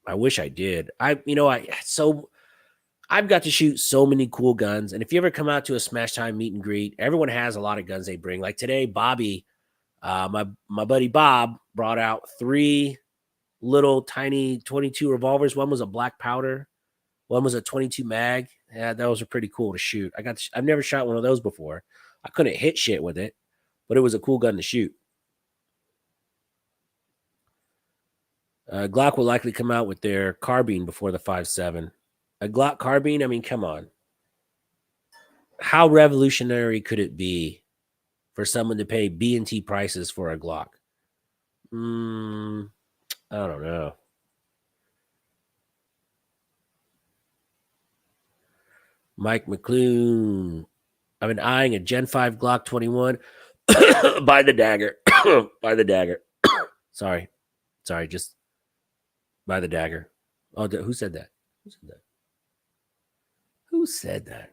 wish I did. I've got to shoot so many cool guns. And if you ever come out to a Smash Time meet and greet, everyone has a lot of guns they bring. Like today, Bobby, my buddy Bob brought out 3 little tiny 22 revolvers. One was a black powder. One was a 22 mag. Yeah, those are pretty cool to shoot. I've never shot one of those before. I couldn't hit shit with it, but it was a cool gun to shoot. Glock will likely come out with their carbine before the 5.7. A Glock carbine? I mean, come on. How revolutionary could it be for someone to pay B&T prices for a Glock? I don't know. Mike McClune. I've been eyeing a Gen 5 Glock 21. Buy the Dagger. Buy the Dagger. Sorry, just buy the Dagger. Oh, who said that? Who said that?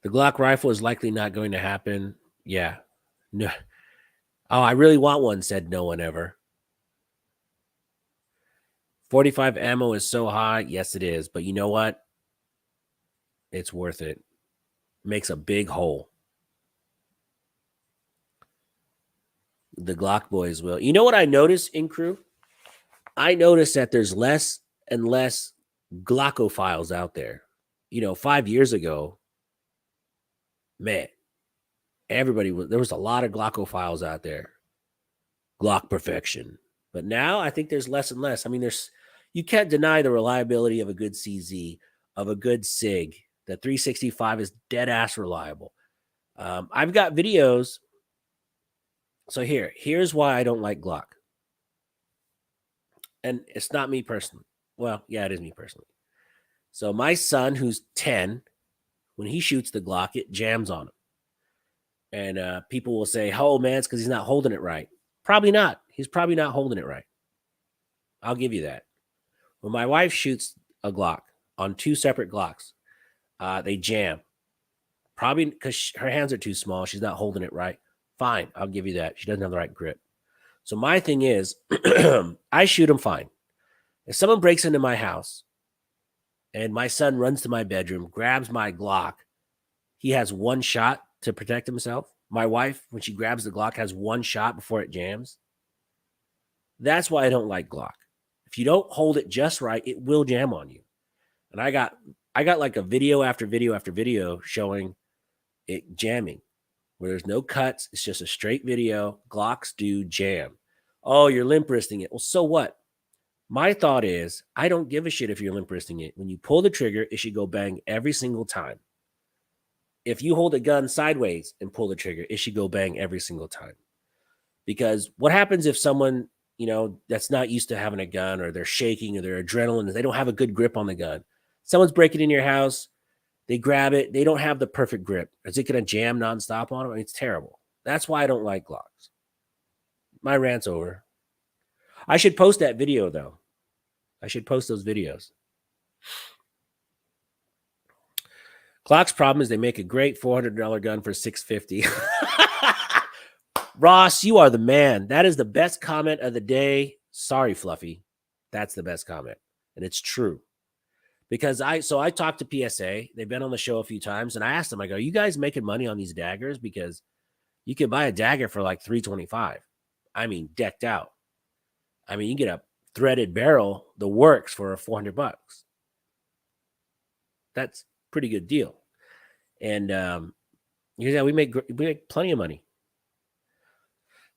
The Glock rifle is likely not going to happen. Yeah. No. Oh, I really want one, said no one ever. 45 ammo is so high. Yes, it is. But you know what? It's worth it. Makes a big hole. The Glock boys will. You know what I noticed in crew? I noticed that there's less and less Glockophiles out there. 5 years ago, man, there was a lot of Glockophiles out there. Glock perfection. But now I think there's less and less. I mean, you can't deny the reliability of a good CZ, of a good SIG. The 365 is dead ass reliable. I've got videos. So here's why I don't like Glock. And it's not me personally. Well, yeah, it is me personally. So my son, who's 10, when he shoots the Glock, it jams on him. And people will say, oh, man, it's because he's not holding it right. Probably not. He's probably not holding it right. I'll give you that. When my wife shoots a Glock on 2 separate Glocks, they jam. Probably because her hands are too small. She's not holding it right. Fine. I'll give you that. She doesn't have the right grip. So my thing is, I shoot them fine. If someone breaks into my house and my son runs to my bedroom, grabs my Glock, he has one shot to protect himself. My wife, when she grabs the Glock, has one shot before it jams. That's why I don't like Glock. If you don't hold it just right, it will jam on you. And I got like a video after video after video showing it jamming, where there's no cuts. It's just a straight video. Glocks do jam. Oh, you're limp wristing it. Well, so what? My thought is, I don't give a shit if you're limp wristing it. When you pull the trigger, it should go bang every single time. If you hold a gun sideways and pull the trigger, it should go bang every single time. Because what happens if someone, that's not used to having a gun, or they're shaking, or their adrenaline, they don't have a good grip on the gun. Someone's breaking in your house, they grab it, they don't have the perfect grip. Is it going to jam nonstop on them? I mean, it's terrible. That's why I don't like Glocks. My rant's over. I should post that video, though. I should post those videos. Glock's problem is they make a great $400 gun for $650. Ross, you are the man. That is the best comment of the day. Sorry, Fluffy. That's the best comment. And it's true. Because I talked to PSA. They've been on the show a few times. And I asked them, I go, you guys making money on these daggers? Because you can buy a dagger for like $325. I mean, decked out. I mean, you get a threaded barrel, the works, for $400. That's a pretty good deal. And yeah, we make plenty of money.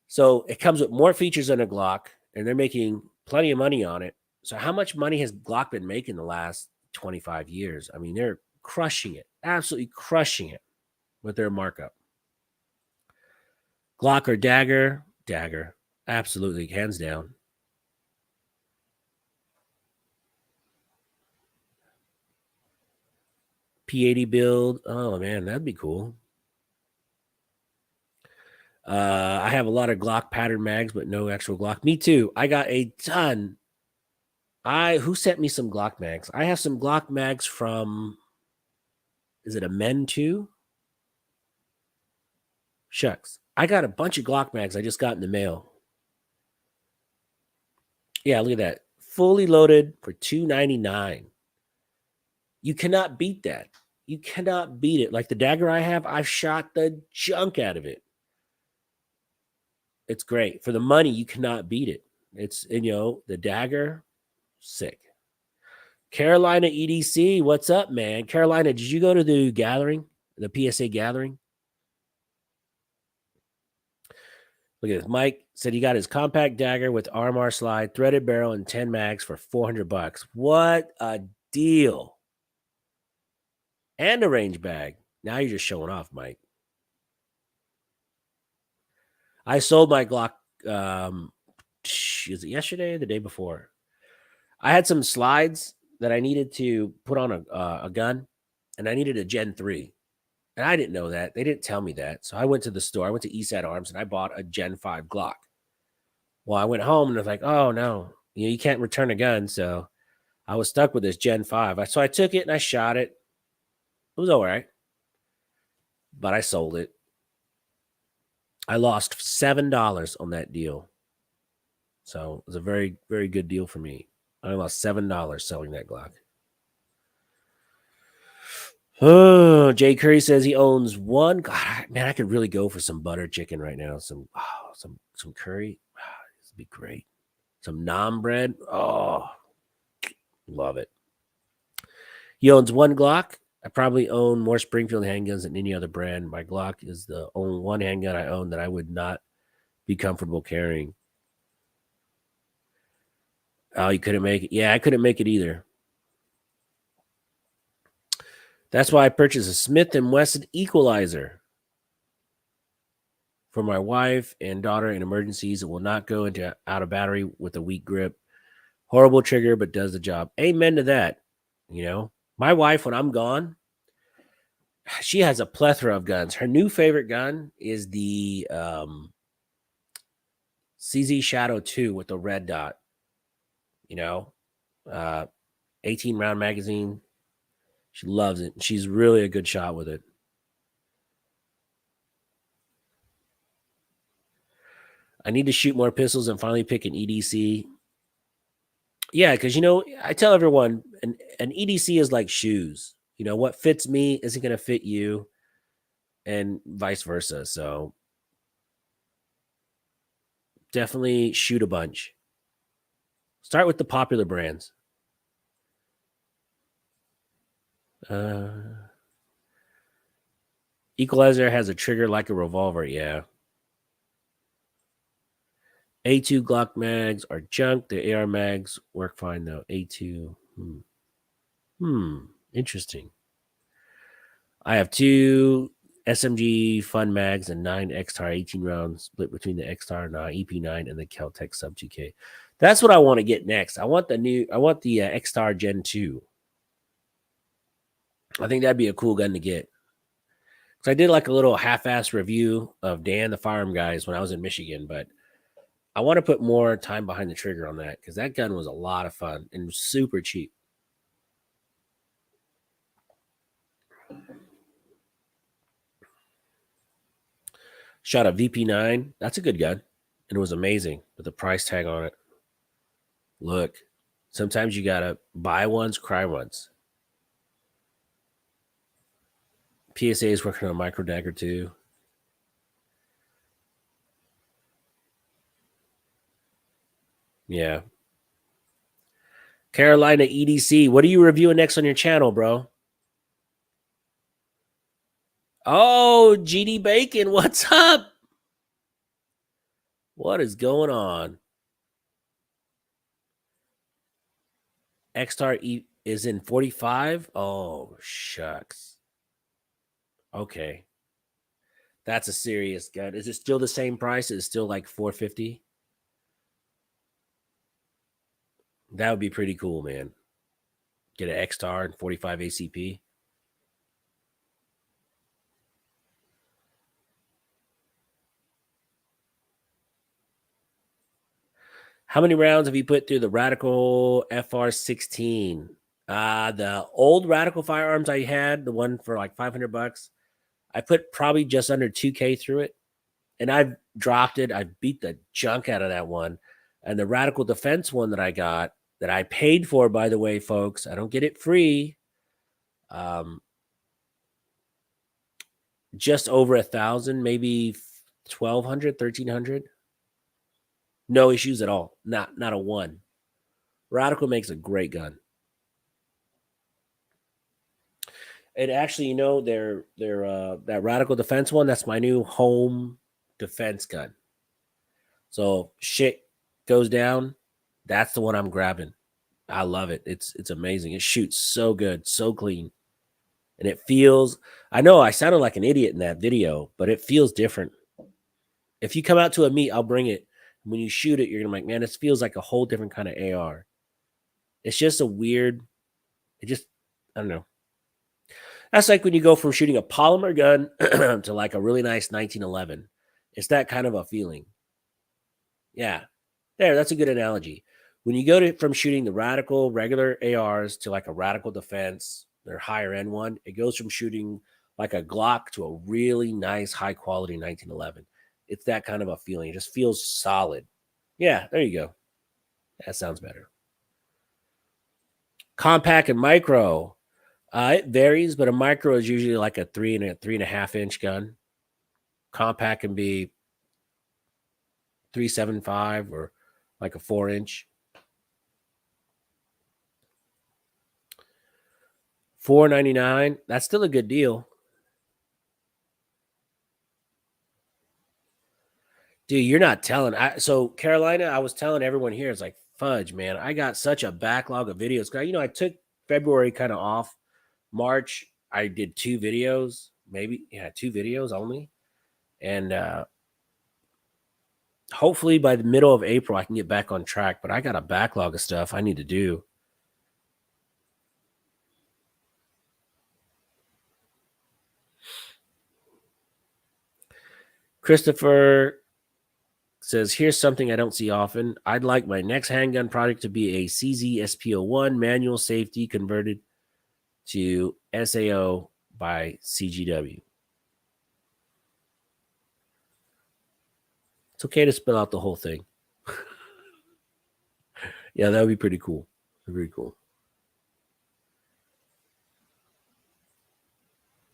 So it comes with more features than a Glock, and they're making plenty of money on it. So how much money has Glock been making the last 25 years? I mean, they're crushing it, absolutely crushing it with their markup. Glock or Dagger? Dagger. Absolutely, hands down. P80 build. Oh, man, that'd be cool. I have a lot of Glock pattern mags, but no actual Glock. Me too. I got a ton. Who sent me some Glock mags? I have some Glock mags from, is it a Men 2? Shucks. I got a bunch of Glock mags I just got in the mail. Yeah, look at that. Fully loaded for $299. You cannot beat that. You cannot beat it. Like the Dagger I have, I've shot the junk out of it. It's great. For the money, you cannot beat it. It's, the Dagger, sick. Carolina EDC, what's up, man? Carolina, did you go to the gathering, the PSA gathering? Look at this. Mike said he got his compact Dagger with RMR slide, threaded barrel, and 10 mags for $400. What a deal. And a range bag. Now you're just showing off, Mike. I sold my Glock, is it yesterday or the day before? I had some slides that I needed to put on a gun, and I needed a Gen 3. And I didn't know that. They didn't tell me that. So I went to the store. I went to ESAT Arms, and I bought a Gen 5 Glock. Well, I went home, and I was like, oh, no. You can't return a gun. So I was stuck with this Gen 5. So I took it, and I shot it. It was all right. But I sold it. I lost $7 on that deal. So it was a very, very good deal for me. I lost $7 selling that Glock. Oh, Jay Curry says he owns one. God, man, I could really go for some butter chicken right now. Some curry. This would be great. Some naan bread. Oh, love it. He owns one Glock. I probably own more Springfield handguns than any other brand. My Glock is the only one handgun I own that I would not be comfortable carrying. Oh, you couldn't make it? Yeah, I couldn't make it either. That's why I purchased a Smith & Wesson equalizer for my wife and daughter in emergencies. It will not go into out of battery with a weak grip. Horrible trigger, but does the job. Amen to that. You know, my wife, when I'm gone, she has a plethora of guns. Her new favorite gun is the CZ Shadow 2 with the red dot. You know, 18 round magazine. She loves it. She's really a good shot with it. I need to shoot more pistols and finally pick an EDC. Yeah, because I tell everyone an EDC is like shoes. What fits me isn't going to fit you, and vice versa. So definitely shoot a bunch. Start with the popular brands. Equalizer has a trigger like a revolver. Yeah. A2 Glock mags are junk. The AR mags work fine though. A2. Interesting. I have 2 SMG fun mags and 9 XTAR 18 rounds split between the XTAR EP9 and the Kel-Tec Sub 2K. That's what I want to get next. I want the XTAR Gen 2. I think that'd be a cool gun to get. So I did like a little half-ass review of Dan the Firearm guys when I was in Michigan, but I want to put more time behind the trigger on that because that gun was a lot of fun and super cheap. Shot a VP9. That's a good gun. And it was amazing with the price tag on it. Look, sometimes you got to buy ones, cry ones. PSA is working on a micro dagger too. Yeah. Carolina EDC. What are you reviewing next on your channel, bro? Oh, GD Bacon. What's up? What is going on? XTAR is in 45? Oh, shucks. Okay. That's a serious gun. Is it still the same price? Is it still like 450? That would be pretty cool, man. Get an XTAR and 45 ACP. How many rounds have you put through the Radical FR16? The old Radical firearms I had, the one for like $500, I put probably just under 2K through it. And I've dropped it. I beat the junk out of that one. And the Radical Defense one that I got, that I paid for, by the way, folks, I don't get it free. Just over 1,000, maybe 1,200, 1,300. No issues at all. Not a one. Radical makes a great gun. And actually, their that Radical Defense one, that's my new home defense gun. So shit goes down, that's the one I'm grabbing. I love it. It's amazing. It shoots so good, so clean. And it feels, I know I sounded like an idiot in that video, but it feels different. If you come out to a meet, I'll bring it. When you shoot it, you're gonna be like, man, this feels like a whole different kind of AR. It's just a weird, I don't know. That's like when you go from shooting a polymer gun to like a really nice 1911. It's that kind of a feeling. Yeah. That's a good analogy. When you go from shooting the Radical regular ARs to like a Radical Defense, their higher end one, it goes from shooting like a Glock to a really nice high quality 1911. It's that kind of a feeling. It just feels solid. Yeah, there you go. That sounds better. Compact and micro. It varies, but a micro is usually like a 3.5 inch gun. Compact can be 3.75 or like a 4 inch. 4.99. That's still a good deal. Dude, you're not telling. So Carolina, I was telling everyone here, it's like fudge, man. I got such a backlog of videos. I took February kind of off. March, I did 2 videos, maybe, yeah, 2 videos only. And hopefully by the middle of April, I can get back on track. But I got a backlog of stuff I need to do. Christopher says, here's something I don't see often. I'd like my next handgun project to be a CZ SP01 manual safety converted to SAO by CGW. It's okay to spell out the whole thing. Yeah, that would be pretty cool. Very cool.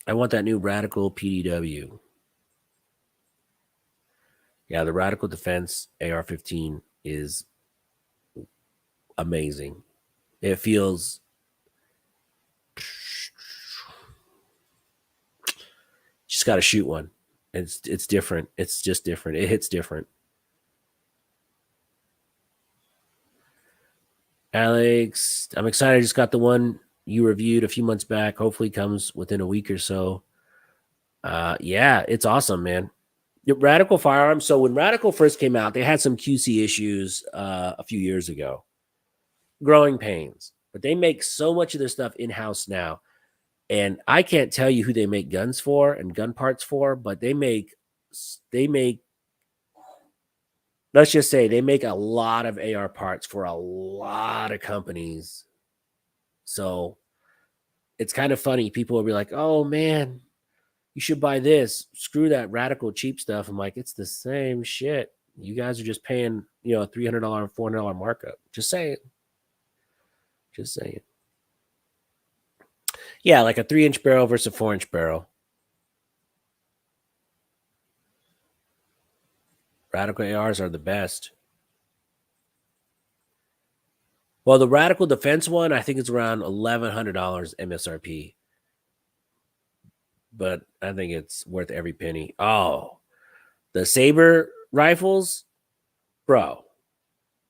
I want that new Radical PDW. Yeah, the Radical Defense AR-15 is amazing. It feels just got to shoot one. It's different. It's just different. It hits different. Alex, I'm excited. I just got the one you reviewed a few months back. Hopefully, comes within a week or so. Yeah, it's awesome, man. Radical Firearms. So when Radical first came out, they had some QC issues a few years ago. Growing pains, but they make so much of their stuff in house now. And I can't tell you who they make guns for and gun parts for, but they make let's just say they make a lot of AR parts for a lot of companies. So it's kind of funny. People will be like, "Oh man, you should buy this. Screw that Radical cheap stuff." I'm like, it's the same shit. You guys are just paying, $300, $400 markup. Just saying. Just saying. Yeah, like a 3-inch barrel versus a 4-inch barrel. Radical ARs are the best. Well, the Radical Defense one, I think it's around $1,100 MSRP. But I think it's worth every penny. Oh, the Saber rifles, bro.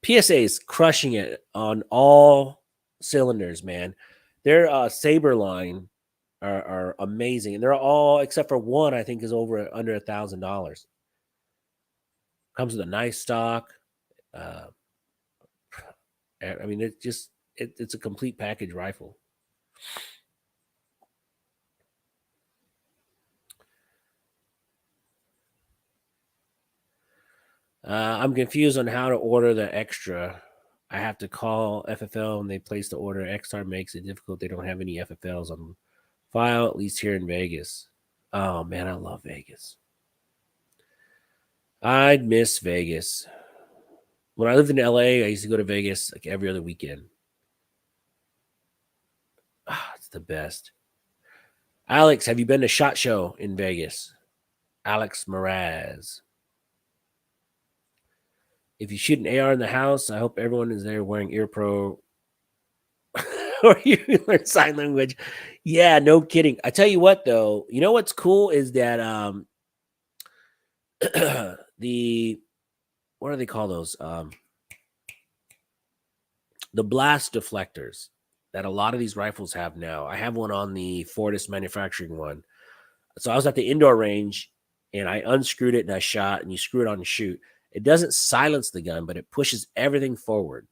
PSA is crushing it on all cylinders, man. Their Saber line are amazing, and they're all except for one, I think, is under $1,000. Comes with a nice stock. Uh, I mean, it's a complete package rifle. I'm confused on how to order the extra. I have to call FFL and they place the order. XR makes it difficult. They don't have any FFLs on file, at least here in Vegas. Oh man, I love Vegas. I'd miss Vegas. When I lived in LA, I used to go to Vegas like every other weekend. It's the best. Alex, have you been to SHOT Show in Vegas? Alex Mraz. If you shoot an AR in the house, I hope everyone is there wearing ear pro or you learn sign language. Yeah, no kidding. I tell you what, though, you know what's cool is that the what do they call those? The blast deflectors that a lot of these rifles have now. I have one on the Fortis manufacturing one. So I was at the indoor range and I unscrewed it and I shot, and you screw it on and shoot. It doesn't silence the gun, but it pushes everything forward,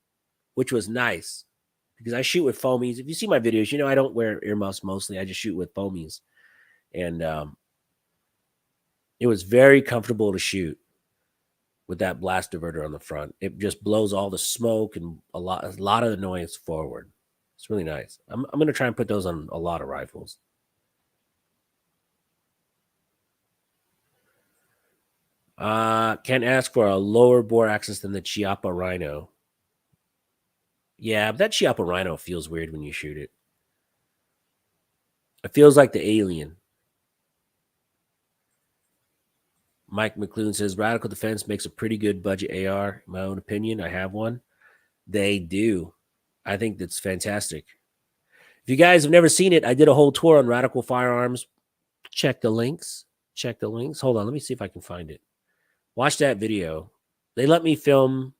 which was nice because I shoot with foamies. If you see my videos, I don't wear earmuffs mostly. I just shoot with foamies. And it was very comfortable to shoot with that blast diverter on the front. It just blows all the smoke and a lot of the noise forward. It's really nice. I'm going to try and put those on a lot of rifles. Can't ask for a lower bore axis than the Chiappa Rhino. Yeah, that Chiapo Rhino feels weird when you shoot it. It feels like the alien. Mike McLuhan says Radical Defense makes a pretty good budget AR. In my own opinion, I have one. They do. I think that's fantastic. If you guys have never seen it, I did a whole tour on Radical Firearms. Check the links. Check the links. Hold on, let me see if I can find it. Watch that video. They let me film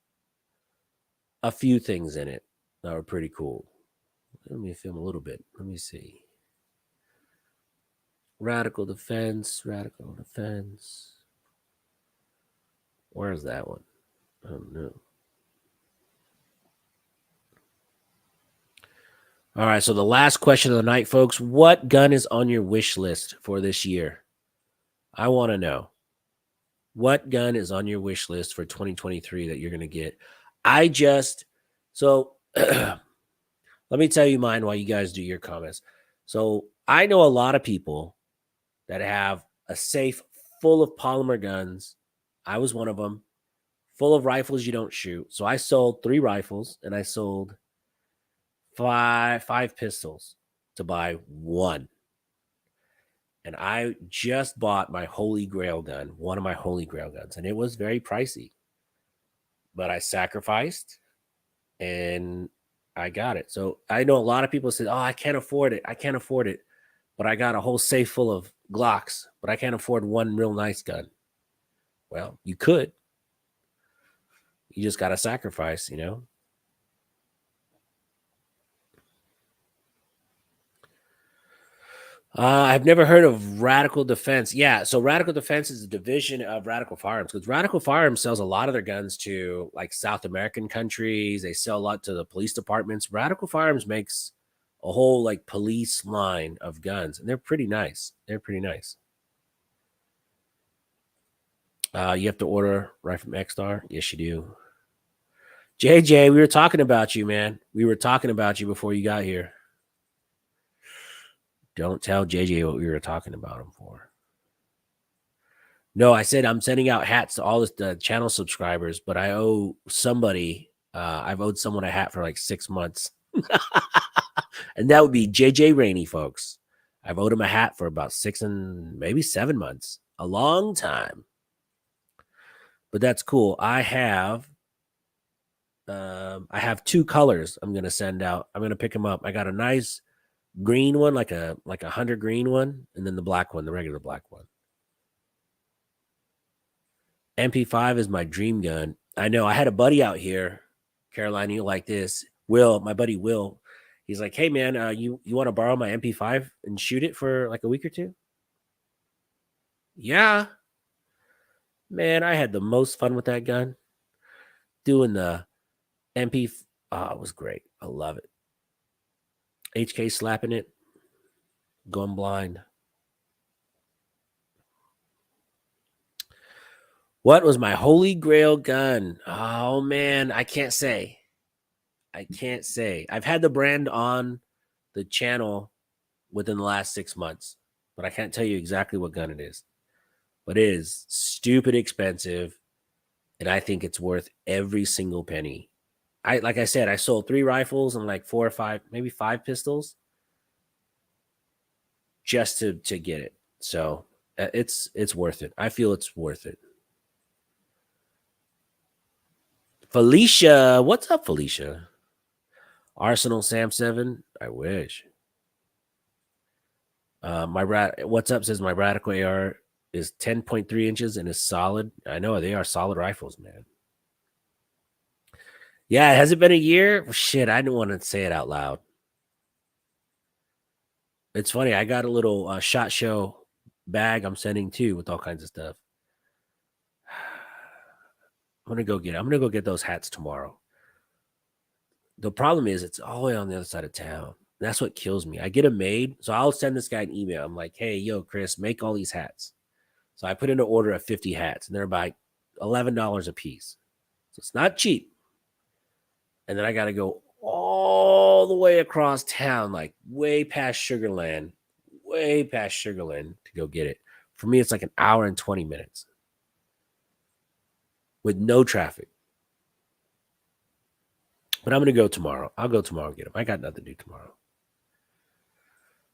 a few things in it that were pretty cool. Let me film a little bit. Let me see. Radical Defense. Where's that one? I don't know. All right, so the last question of the night, folks. What gun is on your wish list for this year? I want to know. What gun is on your wish list for 2023 that you're going to get? So let me tell you mine while you guys do your comments. So I know a lot of people that have a safe full of polymer guns. I was one of them. Full of rifles you don't shoot. So I sold 3 rifles and I sold five pistols to buy one. And I just bought my Holy Grail gun, one of my Holy Grail guns, and it was very pricey. But I sacrificed and I got it. So I know a lot of people say, "Oh, I can't afford it. I can't afford it." But I got a whole safe full of Glocks, but I can't afford one real nice gun. Well, you could. You just got to sacrifice, you know? I've never heard of Radical Defense. Yeah, so Radical Defense is a division of Radical Firearms because Radical Firearms sells a lot of their guns to like South American countries. They sell a lot to the police departments. Radical Firearms makes a whole like police line of guns, and they're pretty nice. They're pretty nice. You have to order right from Xstar. Yes, you do. JJ, we were talking about you, man. We were talking about you before you got here. Don't tell JJ what we were talking about him for. No, I said I'm sending out hats to all the channel subscribers, but I owe somebody. I've owed someone a hat for like 6 months, and that would be JJ Rainey, folks. I've owed him a hat for about 6 and maybe 7 months, a long time. But that's cool. I have 2 colors. I'm gonna send out. I'm gonna pick them up. I got a nice green one, like a hunter green one, and then the black one, the regular black one. MP5 is my dream gun. I know. I had a buddy out here, Caroline. You like this? Will, my buddy Will. He's like, "Hey man, you want to borrow my MP5 and shoot it for like a week or two?" Yeah, man. I had the most fun with that gun. Doing the MP. Oh, it was great. I love it. HK slapping it, going blind. What was my holy grail gun? Oh man, I can't say. I can't say. I've had the brand on the channel within the last 6 months, but I can't tell you exactly what gun it is. But it is stupid expensive, and I think it's worth every single penny. Like I said, I sold 3 rifles and like 4 or 5, maybe 5 pistols just to get it. So it's worth it. I feel it's worth it. Felicia, what's up, Felicia? Arsenal Sam 7. I wish. What's up says my Radical AR is 10.3 inches and is solid. I know they are solid rifles, man. Yeah, has it been a year? Well, shit, I didn't want to say it out loud. It's funny. I got a little SHOT Show bag I'm sending too with all kinds of stuff. I'm gonna go get those hats tomorrow. The problem is it's all the way on the other side of town. That's what kills me. I get them made, so I'll send this guy an email. I'm like, "Hey, yo, Chris, make all these hats." So I put in an order of 50 hats, and they're about $11 a piece. So it's not cheap. And then I got to go all the way across town, like way past Sugarland to go get it. For me, it's like an hour and 20 minutes with no traffic. But I'm going to go tomorrow. I'll go tomorrow and get them. I got nothing to do tomorrow.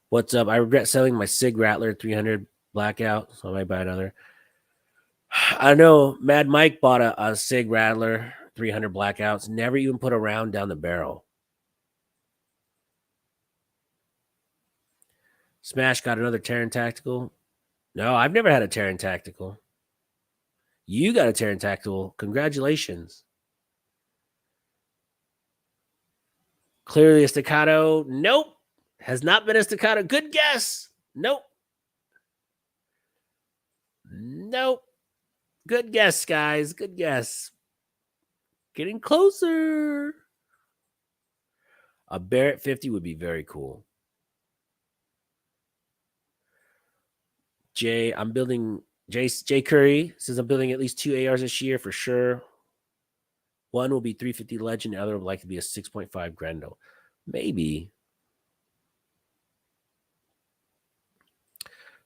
What's up? I regret selling my Sig Rattler 300 Blackout, so I might buy another. I know Mad Mike bought a Sig Rattler 300 Blackouts, never even put a round down the barrel. Smash got another Terran Tactical. No, I've never had a Terran Tactical. You got a Terran Tactical. Congratulations. Clearly a Staccato. Nope. Has not been a Staccato. Good guess. Nope. Nope. Good guess, guys. Good guess. Getting closer. A Barrett 50 would be very cool. Jay Curry says I'm building at least 2 ARs this year for sure. One will be 350 Legend, the other would like to be a 6.5 Grendel. Maybe.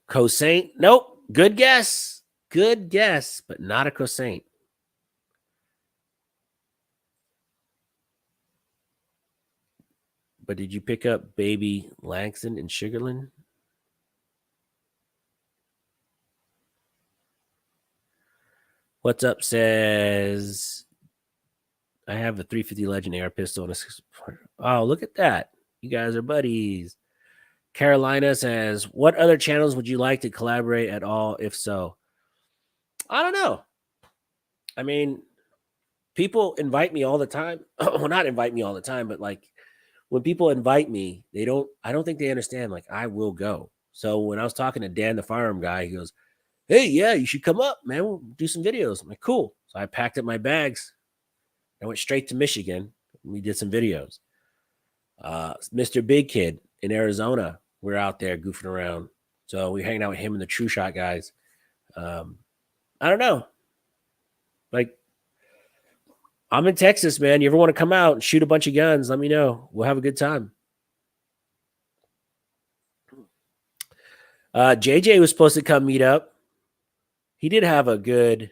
Cosaint? Nope. Good guess. Good guess, but not a Cosaint. But did you pick up Baby Langston and Sugarland? What's up says I have a 350 Legend AR pistol and a 6. Oh, look at that. You guys are buddies. Carolina says, what other channels would you like to collaborate at all, if so? I don't know. I mean, people invite me all the time. Well, not invite me all the time, but like when people invite me, I don't think they understand, like, I will go. So when I was talking to Dan, the firearm guy, he goes, hey, yeah, you should come up, man. We'll do some videos. I'm like, cool. So I packed up my bags. I went straight to Michigan. We did some videos. Mr. Big Kid in Arizona, we're out there goofing around. So we're hanging out with him and the True Shot guys. I don't know. Like, I'm in Texas, man. You ever want to come out and shoot a bunch of guns, let me know. We'll have a good time. JJ was supposed to come meet up. He did have a good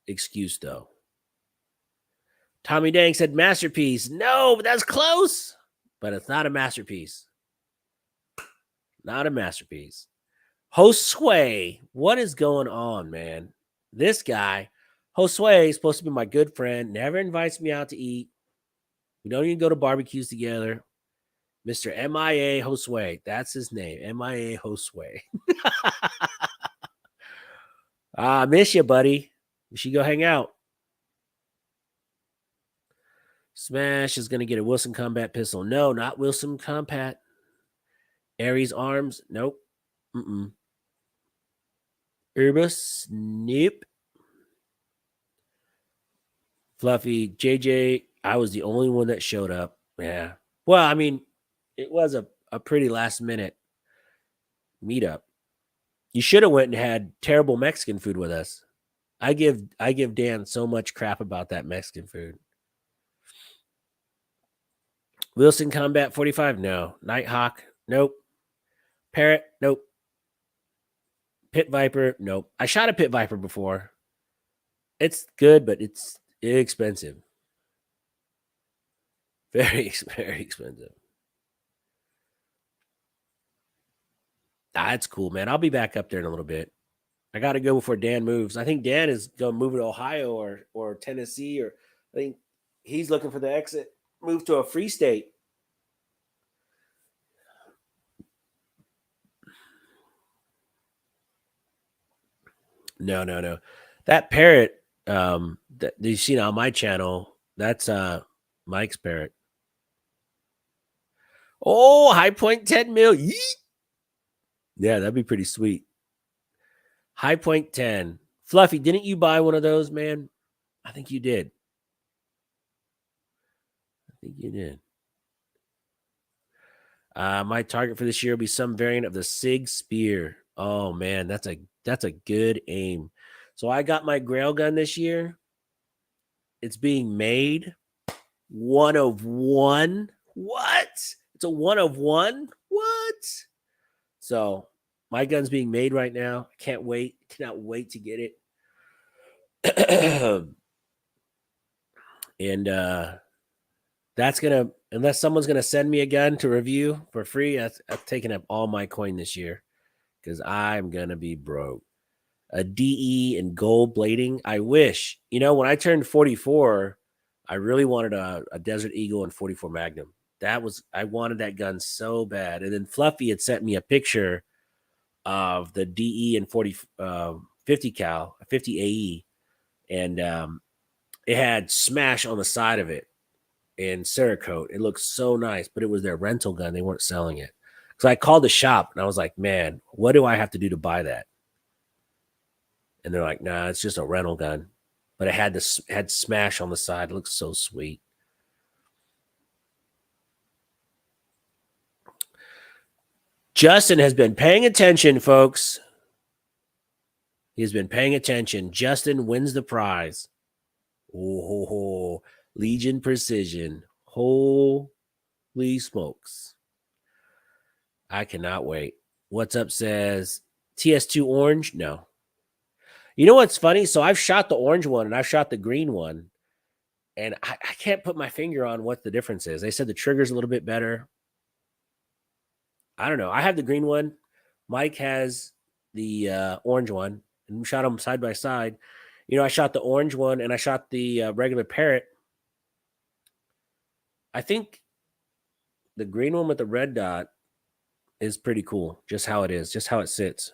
excuse, though. Tommy Dang said masterpiece. No, but that's close. But it's not a masterpiece. Not a masterpiece. Josue, what is going on, man? This guy, Josue, is supposed to be my good friend, never invites me out to eat. We don't even go to barbecues together. Mr. MIA Josue, that's his name, MIA Josue. I miss you, buddy. We should go hang out. Smash is going to get a Wilson Combat pistol. No, not Wilson Combat. Aries Arms. Nope. Urbus. Nope. Fluffy. JJ. I was the only one that showed up. Yeah. Well, I mean, it was a pretty last minute meetup. You should have went and had terrible Mexican food with us. I give Dan so much crap about that Mexican food. Wilson Combat 45? No. Nighthawk? Nope. Parrot? Nope. Pit Viper? Nope. I shot a Pit Viper before. It's good, but it's expensive. Very, very expensive. That's cool, man. I'll be back up there in a little bit. I got to go before Dan moves. I think Dan is going to move to Ohio or Tennessee, or I think he's looking for the exit, move to a free state. No. That parrot that you've seen on my channel, that's Mike's parrot. Oh, high point 10 mil. Yeet. Yeah, that'd be pretty sweet. High point 10. Fluffy, didn't you buy one of those, man? I think you did. My target for this year will be some variant of the Sig Spear. Oh man, that's a good aim. So I got my Grail gun this year. It's being made. 1 of 1. What? It's a 1 of 1? What? So my gun's being made right now. I can't wait. Cannot wait to get it. And That's gonna, unless someone's gonna send me a gun to review for free, I'm taking up all my coin this year because I'm gonna be broke. A DE and gold blading. I wish, when I turned 44, I really wanted a Desert Eagle and 44 Magnum. I wanted that gun so bad. And then Fluffy had sent me a picture of the DE and 50 cal, 50 AE, and it had Smash on the side of it in Cerakote. It looked so nice, but it was their rental gun. They weren't selling it. So I called the shop and I was like, man, what do I have to do to buy that? And they're like, nah, it's just a rental gun. But it had Smash on the side. It looks so sweet. Justin has been paying attention, folks. He's been paying attention. Justin wins the prize. Oh, Legion Precision. Holy smokes. I cannot wait. What's up says TS2 orange? No. You know what's funny? So I've shot the orange one and I've shot the green one. And I can't put my finger on what the difference is. They said the trigger's a little bit better. I don't know. I have the green one. Mike has the orange one. And we shot them side by side. I shot the orange one and I shot the regular Parrot. I think the green one with the red dot is pretty cool. Just how it is. Just how it sits.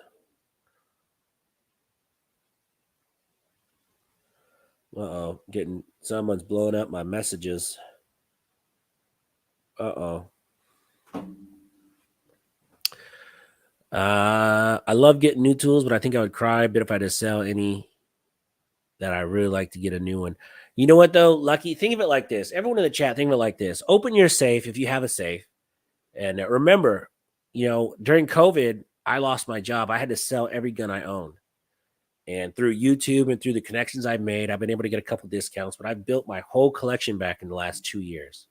Uh-oh. Someone's blowing up my messages. Uh-oh. I love getting new tools, but I think I would cry a bit if I had to sell any that I really like to get a new one. You know what, though, Lucky? Think of it like this. Everyone in the chat, think of it like this. Open your safe if you have a safe. And remember, during COVID, I lost my job. I had to sell every gun I owned. And through YouTube and through the connections I've made, I've been able to get a couple discounts, but I've built my whole collection back in the last 2 years.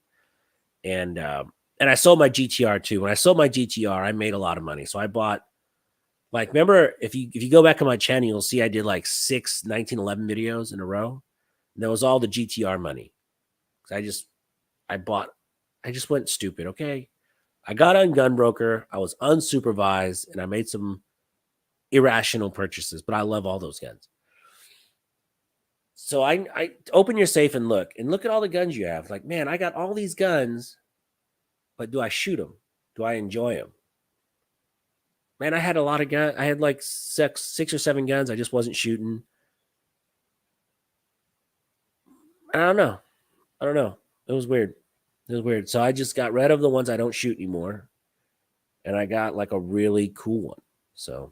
And I sold my GTR too. When I sold my GTR, I made a lot of money. So I bought, remember, if you go back on my channel, you'll see I did like 6 1911 videos in a row. And that was all the GTR money. I just went stupid. Okay. I got on Gunbroker. I was unsupervised and I made some irrational purchases, but I love all those guns. So I open your safe and look at all the guns you have. Like, man, I got all these guns, but do I shoot them? Do I enjoy them? Man, I had a lot of guns. I had like six or 7 guns I just wasn't shooting. I don't know. It was weird. So I just got rid of the ones I don't shoot anymore. And I got like a really cool one. So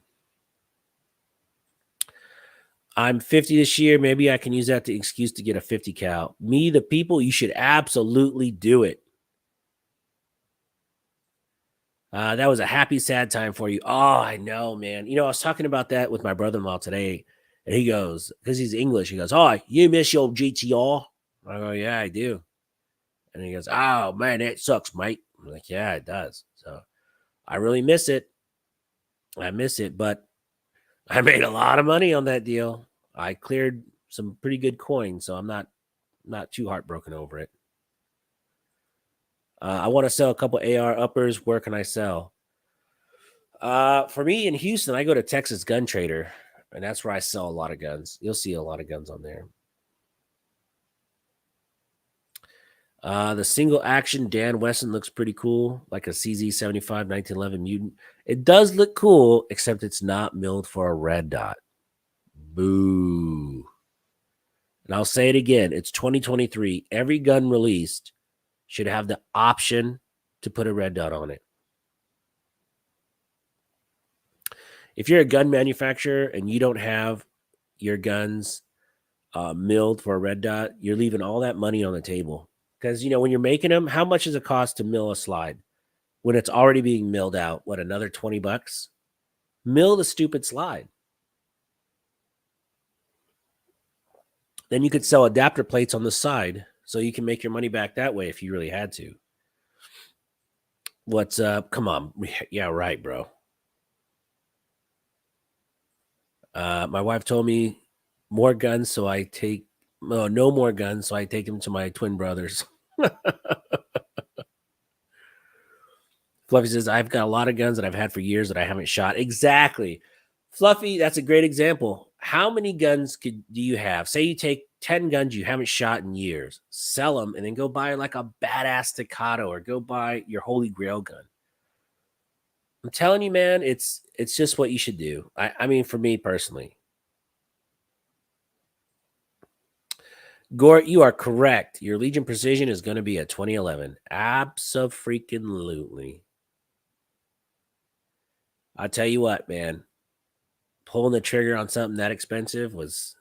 I'm 50 this year. Maybe I can use that to excuse to get a 50 cal. Me, the people, you should absolutely do it. That was a happy, sad time for you. Oh, I know, man. I was talking about that with my brother-in-law today, and he goes, because he's English, he goes, "Oh, you miss your GTR?" I go, "Yeah, I do." And he goes, "Oh, man, that sucks, mate." I'm like, "Yeah, it does." So I really miss it. I miss it, but I made a lot of money on that deal. I cleared some pretty good coins, so I'm not too heartbroken over it. I want to sell a couple AR uppers. Where can I sell? For me in Houston, I go to Texas Gun Trader, and that's where I sell a lot of guns. You'll see a lot of guns on there. The single action Dan Wesson looks pretty cool, like a CZ75 1911 Mutant. It does look cool, except it's not milled for a red dot. Boo. And I'll say it again. It's 2023. Every gun released should have the option to put a red dot on it. If you're a gun manufacturer and you don't have your guns milled for a red dot, you're leaving all that money on the table. Because, when you're making them, how much does it cost to mill a slide? When it's already being milled out, what, another $20? Mill the stupid slide. Then you could sell adapter plates on the side so you can make your money back that way if you really had to. What's up? Come on. Yeah, right, bro. My wife told me more guns, so I take no more guns, so I take them to my twin brothers. Fluffy says, I've got a lot of guns that I've had for years that I haven't shot. Exactly. Fluffy, that's a great example. How many guns do you have? Say you take 10 guns you haven't shot in years, sell them, and then go buy like a badass Staccato or go buy your Holy Grail gun. I'm telling you, man, it's just what you should do. I mean, for me personally. Gort, you are correct. Your Legion Precision is going to be a 2011. Abso-freaking-lutely. I'll tell you what, man. Pulling the trigger on something that expensive was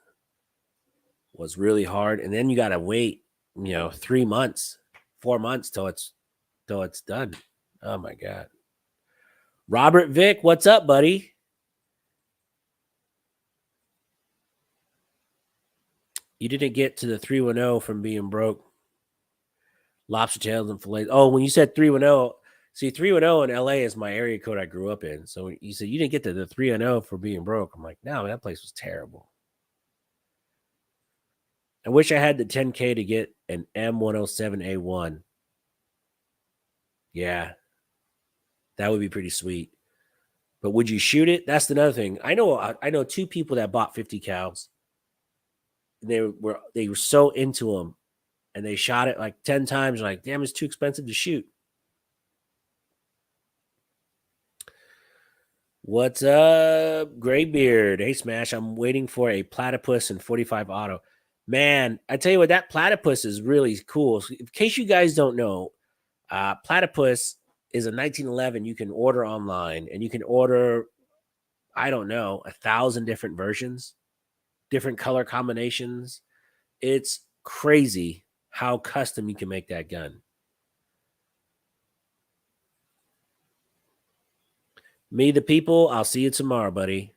really hard. And then you got to wait, 3 months, 4 months till it's done. Oh, my God. Robert Vick, what's up, buddy? You didn't get to the 310 from being broke. Lobster tails and fillets. Oh, when you said 310, see, 310 in LA is my area code I grew up in. So you said you didn't get to the 310 for being broke. I'm like, no, that place was terrible. I wish I had the 10K to get an M107A1. Yeah, that would be pretty sweet. But would you shoot it? That's another thing. I know 2 people that bought 50 cals. They were so into them, and they shot it like 10 times. Like, damn, it's too expensive to shoot. What's up, Graybeard? Hey, Smash, I'm waiting for a platypus in 45 auto. Man, I tell you what, that platypus is really cool. So in case you guys don't know, platypus is a 1911 you can order online, and you can order, I don't know, 1,000 different versions, different color combinations. It's crazy how custom you can make that gun. Me, the people, I'll see you tomorrow, buddy.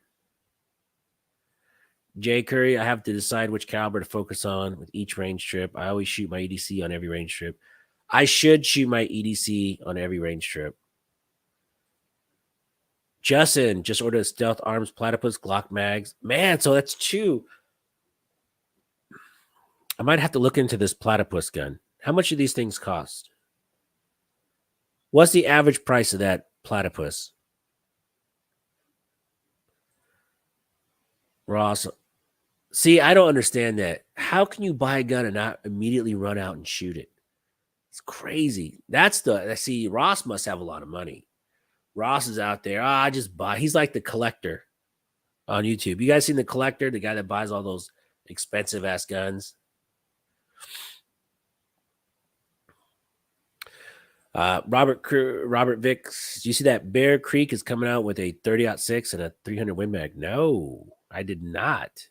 Jay Curry, I have to decide which caliber to focus on with each range trip. I always shoot my EDC on every range trip. I should shoot my EDC on every range trip. Justin just ordered a Stealth Arms Platypus Glock mags. Man, so that's 2. I might have to look into this platypus gun. How much do these things cost? What's the average price of that platypus? Ross, see, I don't understand that. How can you buy a gun and not immediately run out and shoot it? It's crazy. See, Ross must have a lot of money. Ross is out there. I just buy. He's like the collector on YouTube. You guys seen the collector, the guy that buys all those expensive ass guns? Robert Vick, do you see that Bear Creek is coming out with a 30-06 and a 300 Win Mag? No, I did not.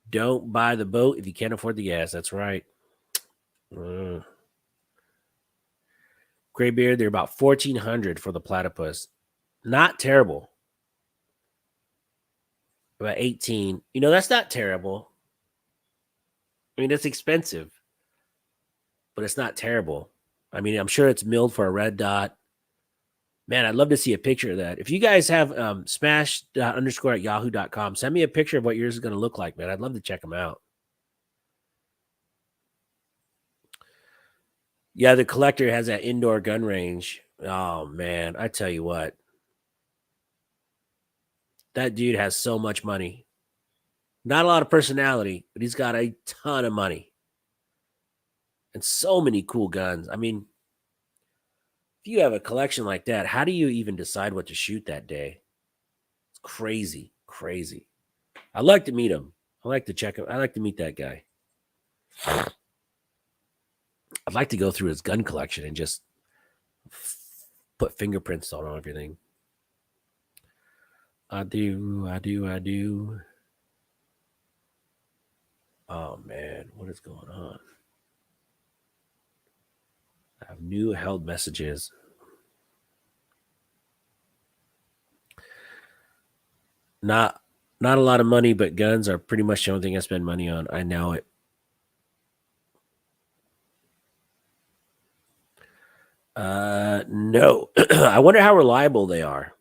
Don't buy the boat if you can't afford the gas. That's right. Graybeard, they're about 1,400 for the platypus. Not terrible. About 18. That's not terrible. I mean, it's expensive, but it's not terrible. I mean, I'm sure it's milled for a red dot. Man, I'd love to see a picture of that. If you guys have smash_@yahoo.com, send me a picture of what yours is going to look like, man. I'd love to check them out. Yeah, the collector has that indoor gun range. Oh, man, I tell you what. That dude has so much money. Not a lot of personality, but he's got a ton of money. And so many cool guns. I mean, if you have a collection like that, how do you even decide what to shoot that day? It's crazy, crazy. I'd like to meet him. I like to check him. I like to meet that guy. I'd like to go through his gun collection and just put fingerprints on everything. I do. Oh, man, what is going on? I have new held messages. Not a lot of money, but guns are pretty much the only thing I spend money on. I know it. No. I wonder how reliable they are.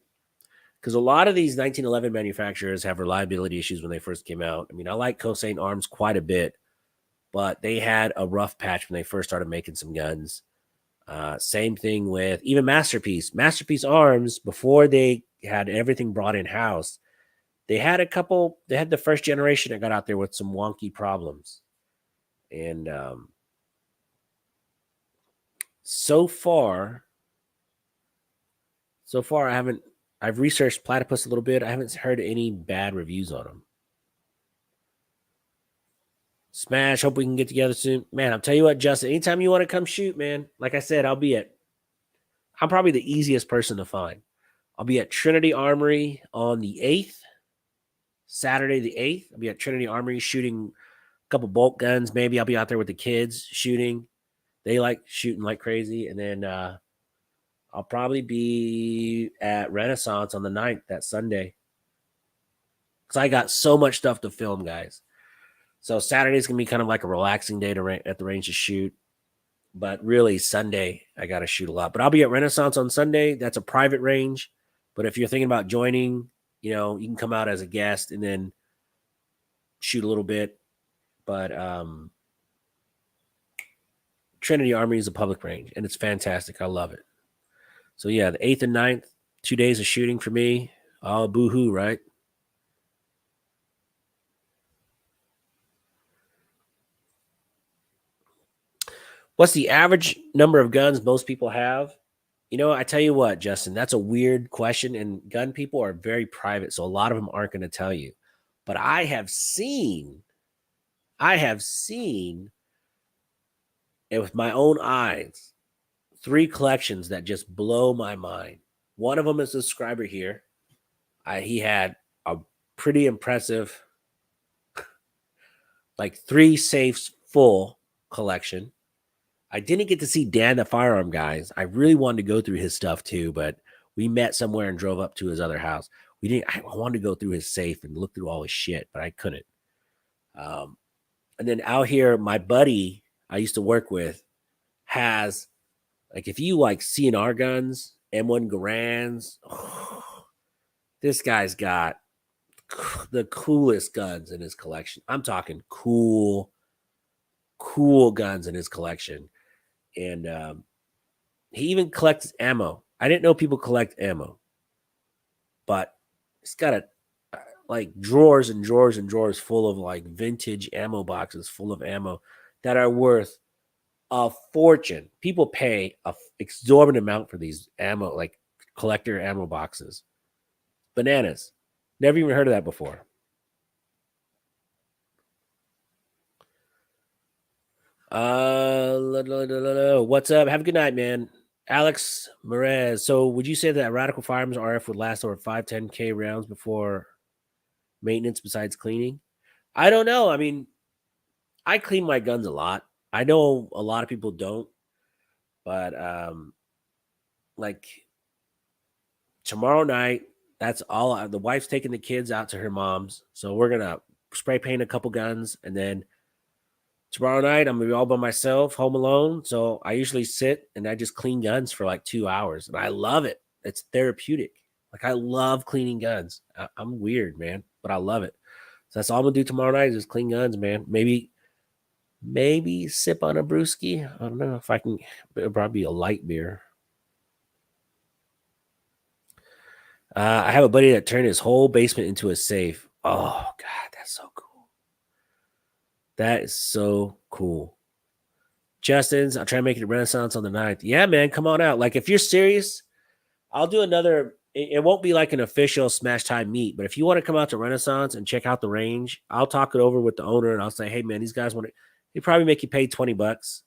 Because a lot of these 1911 manufacturers have reliability issues when they first came out. I mean, I like Cosane Arms quite a bit, but they had a rough patch when they first started making some guns. Same thing with even Masterpiece Arms, before they had everything brought in house. They had the first generation that got out there with some wonky problems. And so far, I've researched Platypus a little bit. I haven't heard any bad reviews on them. Smash, hope we can get together soon. Man, I'll tell you what, Justin, anytime you want to come shoot, man, like I said, I'm probably the easiest person to find. I'll be at Trinity Armory on the 8th, Saturday the 8th. I'll be at Trinity Armory shooting a couple bolt guns. Maybe I'll be out there with the kids shooting. They like shooting like crazy. And then I'll probably be at Renaissance on the 9th, that Sunday. Because I got so much stuff to film, guys. So Saturday's going to be kind of like a relaxing day at the range to shoot. But really, Sunday, I got to shoot a lot. But I'll be at Renaissance on Sunday. That's a private range. But if you're thinking about joining, you can come out as a guest and then shoot a little bit. But Trinity Armory is a public range, and it's fantastic. I love it. So, yeah, the 8th and 9th, 2 days of shooting for me. Oh, boo-hoo, right? What's the average number of guns most people have? I tell you what, Justin, that's a weird question, and gun people are very private, so a lot of them aren't going to tell you. But I have seen it with my own eyes, 3 collections that just blow my mind. One of them is a subscriber here. He had a pretty impressive, like 3 safes full collection. I didn't get to see Dan the Firearm guys. I really wanted to go through his stuff too, but we met somewhere and drove up to his other house. I wanted to go through his safe and look through all his shit, but I couldn't. And then out here, my buddy I used to work with has, like, if you like CNR guns, M1 Garands, this guy's got the coolest guns in his collection. I'm talking cool guns in his collection. And he even collects ammo. I didn't know people collect ammo, but he's got like drawers and drawers and drawers full of like vintage ammo boxes full of ammo that are worth a fortune. People pay a exorbitant amount for these ammo, like collector ammo boxes. Bananas. Never even heard of that before. What's up? Have a good night, man. Alex Merez. So would you say that Radical Firearms RF would last over 5-10K rounds before maintenance besides cleaning? I don't know. I mean, I clean my guns a lot. I know a lot of people don't, but like tomorrow night, that's all. The wife's taking the kids out to her mom's, so we're gonna spray paint a couple guns, and then tomorrow night I'm gonna be all by myself, home alone. So I usually sit and I just clean guns for like 2 hours, and I love it. It's therapeutic. Like, I love cleaning guns. I'm weird, man, but I love it. So that's all I'm gonna do tomorrow night is just clean guns, man. Maybe sip on a brewski. I don't know if I can. It'll probably be a light beer. I have a buddy that turned his whole basement into a safe. Oh God, that's so cool. That is so cool. Justin's, I'll try to make it a Renaissance on the 9th. Yeah, man, come on out. Like, if you're serious, I'll do another. It won't be like an official Smash Time meet, but if you want to come out to Renaissance and check out the range, I'll talk it over with the owner and I'll say, hey, man, these guys want to. They probably make you pay $20,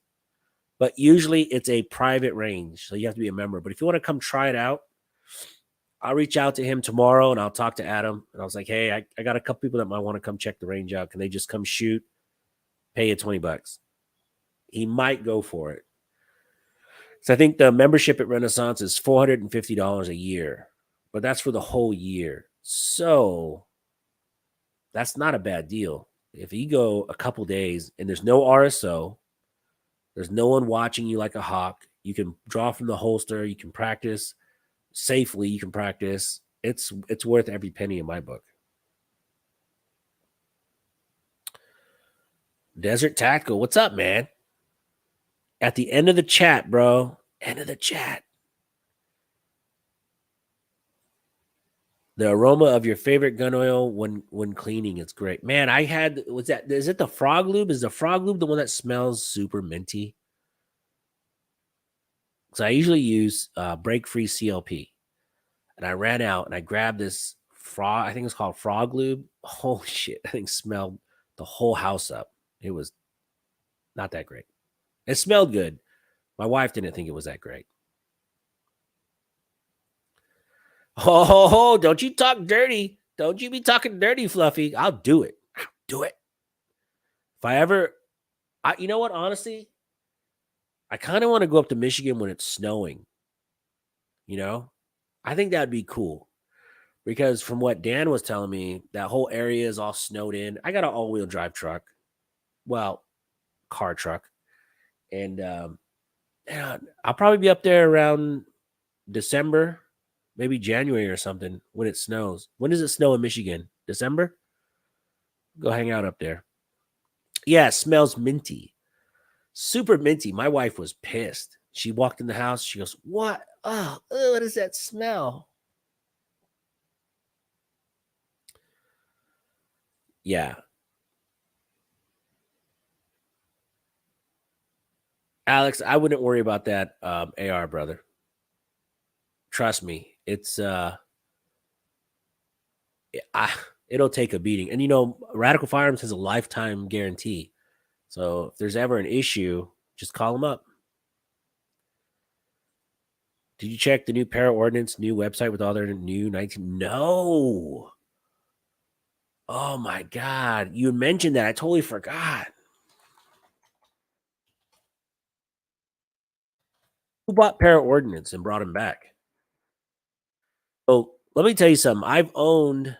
but usually it's a private range, so you have to be a member. But if you want to come try it out, I'll reach out to him tomorrow and I'll talk to Adam. And I was like, hey, I got a couple people that might want to come check the range out. Can they just come shoot? Pay you $20. He might go for it. So I think the membership at Renaissance is $450 a year, but that's for the whole year. So that's not a bad deal. If you go a couple days and there's no RSO, there's no one watching you like a hawk, you can draw from the holster, you can practice safely, you can practice. It's worth every penny in my book. Desert Tactical, what's up, man? At the end of the chat, bro. End of the chat. The aroma of your favorite gun oil when cleaning, it's great. Man, I had what's that? Is it the frog lube? Is the frog lube the one that smells super minty? Because I usually use break free CLP. And I ran out and I grabbed this frog, I think it's called frog lube. Holy shit. I think smelled the whole house up. It was not that great. It smelled good. My wife didn't think it was that great. Oh, don't you talk dirty. Don't you be talking dirty, Fluffy. I'll do it. I'll do it. If I ever, you know what, honestly, I kind of want to go up to Michigan when it's snowing. You know, I think that'd be cool because from what Dan was telling me, that whole area is all snowed in. I got an all wheel drive truck. Well, car truck. And I'll probably be up there around December, maybe January or something when it snows. When does it snow in Michigan? December? Go hang out up there. Yeah, it smells minty. Super minty. My wife was pissed. She walked in the house. She goes, "What? Oh, what is that smell?" Yeah. Alex, I wouldn't worry about that AR, brother. Trust me. It'll take a beating. And Radical Firearms has a lifetime guarantee. So if there's ever an issue, just call them up. Did you check the new para ordinance new website with all their new 19? No. Oh my God. You mentioned that. I totally forgot. Who bought para ordinance and brought him back? Oh, let me tell you something. I've owned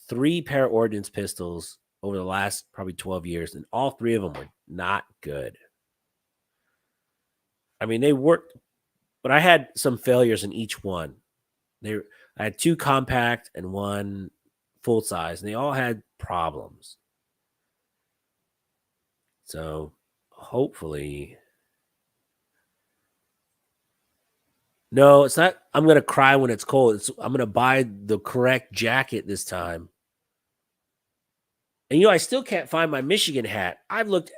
3 para ordinance pistols over the last probably 12 years, and all 3 of them were not good. I mean, they worked, but I had some failures in each one. I had 2 compact and 1 full size, and they all had problems. So hopefully, no, it's not. I'm gonna cry when it's cold. I'm gonna buy the correct jacket this time. And I still can't find my Michigan hat. Dude.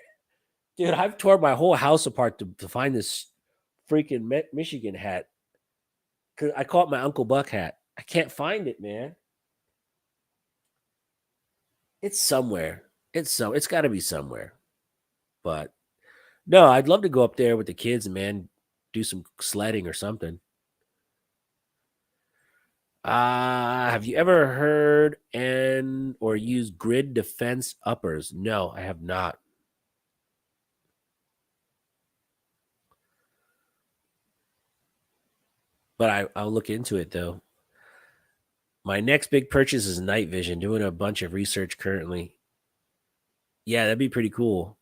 I've torn my whole house apart to find this freaking Michigan hat. Cause I call it my Uncle Buck hat. I can't find it, man. It's somewhere. It's got to be somewhere. But no, I'd love to go up there with the kids and man, do some sledding or something. Have you ever heard and or used grid defense uppers? No, I have not. But I'll look into it though. My next big purchase is night vision. Doing a bunch of research currently. Yeah, that'd be pretty cool.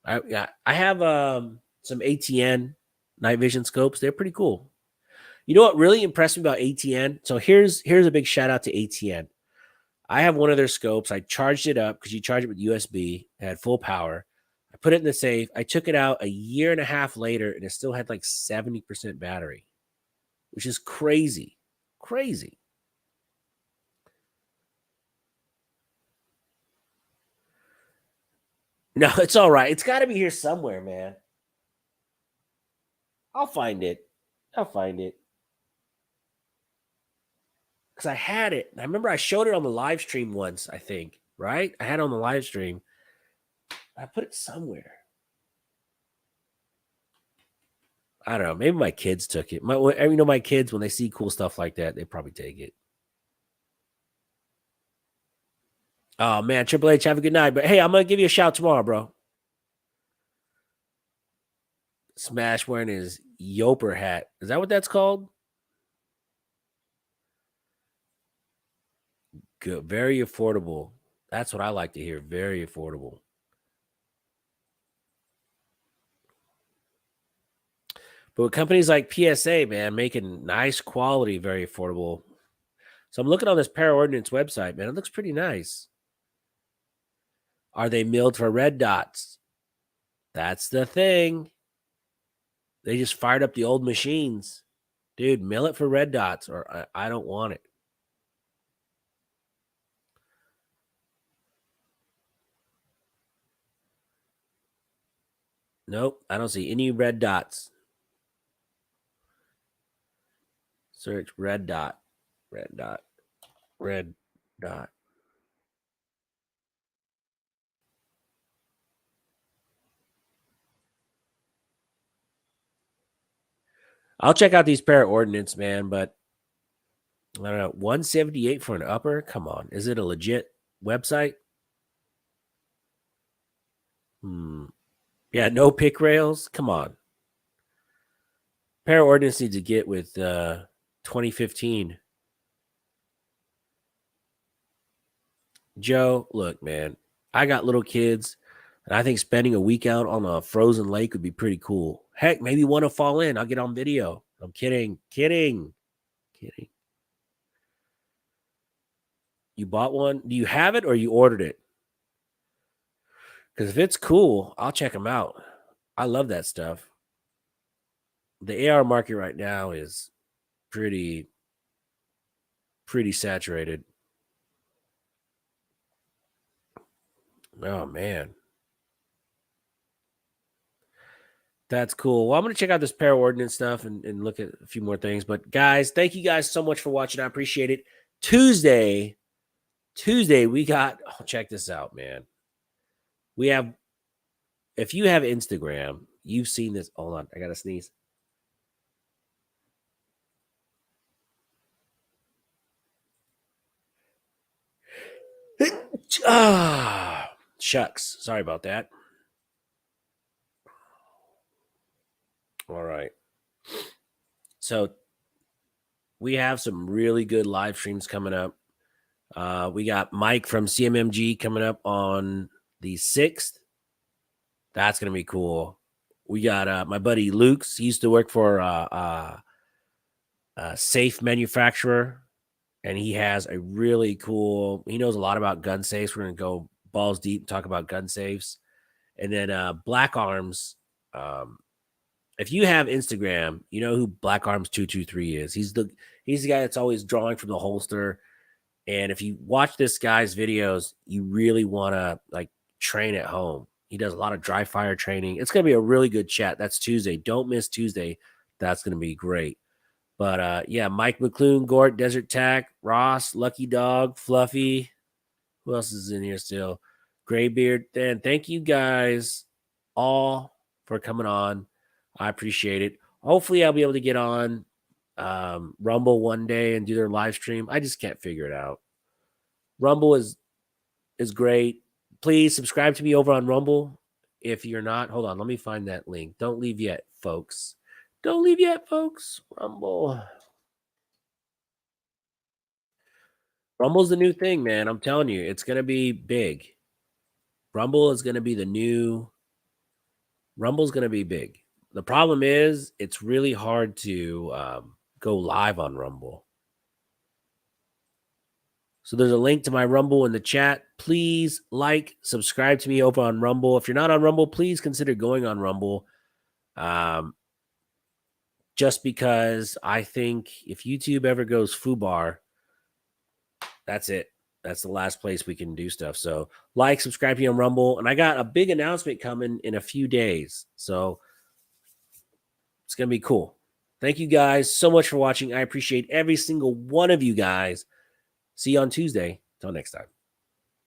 I have some ATN night vision scopes. They're pretty cool. You know what really impressed me about ATN? So here's a big shout out to ATN. I have one of their scopes. I charged it up because you charge it with USB. It had full power. I put it in the safe. I took it out a year and a half later, and it still had like 70% battery, which is crazy. Crazy. No, it's all right. It's got to be here somewhere, man. I'll find it. I'll find it. Because I had it. I remember I showed it on the live stream once, I think, right? I had it on the live stream. I put it somewhere. I don't know. Maybe my kids took it. My kids, when they see cool stuff like that, they probably take it. Oh man, Triple H, have a good night. But hey, I'm gonna give you a shout tomorrow, bro. Smash wearing his Yoper hat. Is that what that's called? Good. Very affordable. That's what I like to hear. Very affordable. But with companies like PSA, man, making nice quality, very affordable. So I'm looking on this para ordinance website, man. It looks pretty nice. Are they milled for red dots? That's the thing. They just fired up the old machines. Dude, mill it for red dots or I don't want it. Nope, I don't see any red dots. Search red dot, red dot, red dot. I'll check out these pair of ordnance, man, but I don't know. 178 for an upper? Come on. Is it a legit website? Yeah, no pick rails. Come on. Pair of ordnance needs to get with 2015. Joe, look, man, I got little kids, and I think spending a week out on a frozen lake would be pretty cool. Heck, maybe one will fall in. I'll get on video. I'm kidding. Kidding. Kidding. You bought one? Do you have it or you ordered it? Because if it's cool, I'll check them out. I love that stuff. The AR market right now is pretty saturated. Oh man. That's cool. Well, I'm going to check out this pair ordnance stuff and look at a few more things. But guys, thank you guys so much for watching. I appreciate it. Tuesday, we got, oh, check this out, man. We have, if you have Instagram, you've seen this. Hold on, I got to sneeze. Ah, shucks. Sorry about that. All right. So we have some really good live streams coming up. We got Mike from CMMG coming up on the 6th. That's going to be cool. We got my buddy Luke's. He used to work for a safe manufacturer, and he has a really cool, he knows a lot about gun safes. We're going to go balls deep and talk about gun safes. And then Black Arms. If you have Instagram, you know who Black Arms 223 is. He's the guy that's always drawing from the holster. And if you watch this guy's videos, you really want to like train at home. He does a lot of dry fire training. It's going to be a really good chat. That's Tuesday. Don't miss Tuesday. That's going to be great. But yeah, Mike McClune, Gort, Desert Tack, Ross, Lucky Dog, Fluffy. Who else is in here still? Graybeard. Then thank you guys all for coming on. I appreciate it. Hopefully I'll be able to get on Rumble one day and do their live stream. I just can't figure it out. Rumble is great. Please subscribe to me over on Rumble. If you're not, hold on, let me find that link. Don't leave yet, folks. Don't leave yet, folks. Rumble. Rumble's the new thing, man. I'm telling you, it's going to be big. Rumble is going to be the new. Rumble's going to be big. The problem is, it's really hard to go live on Rumble. So there's a link to my Rumble in the chat. Please like, subscribe to me over on Rumble. If you're not on Rumble, please consider going on Rumble. Just because I think if YouTube ever goes foobar, that's it. That's the last place we can do stuff. So like, subscribe to me on Rumble. And I got a big announcement coming in a few days. So it's going to be cool. Thank you guys so much for watching. I appreciate every single one of you guys. See you on Tuesday. Till next time.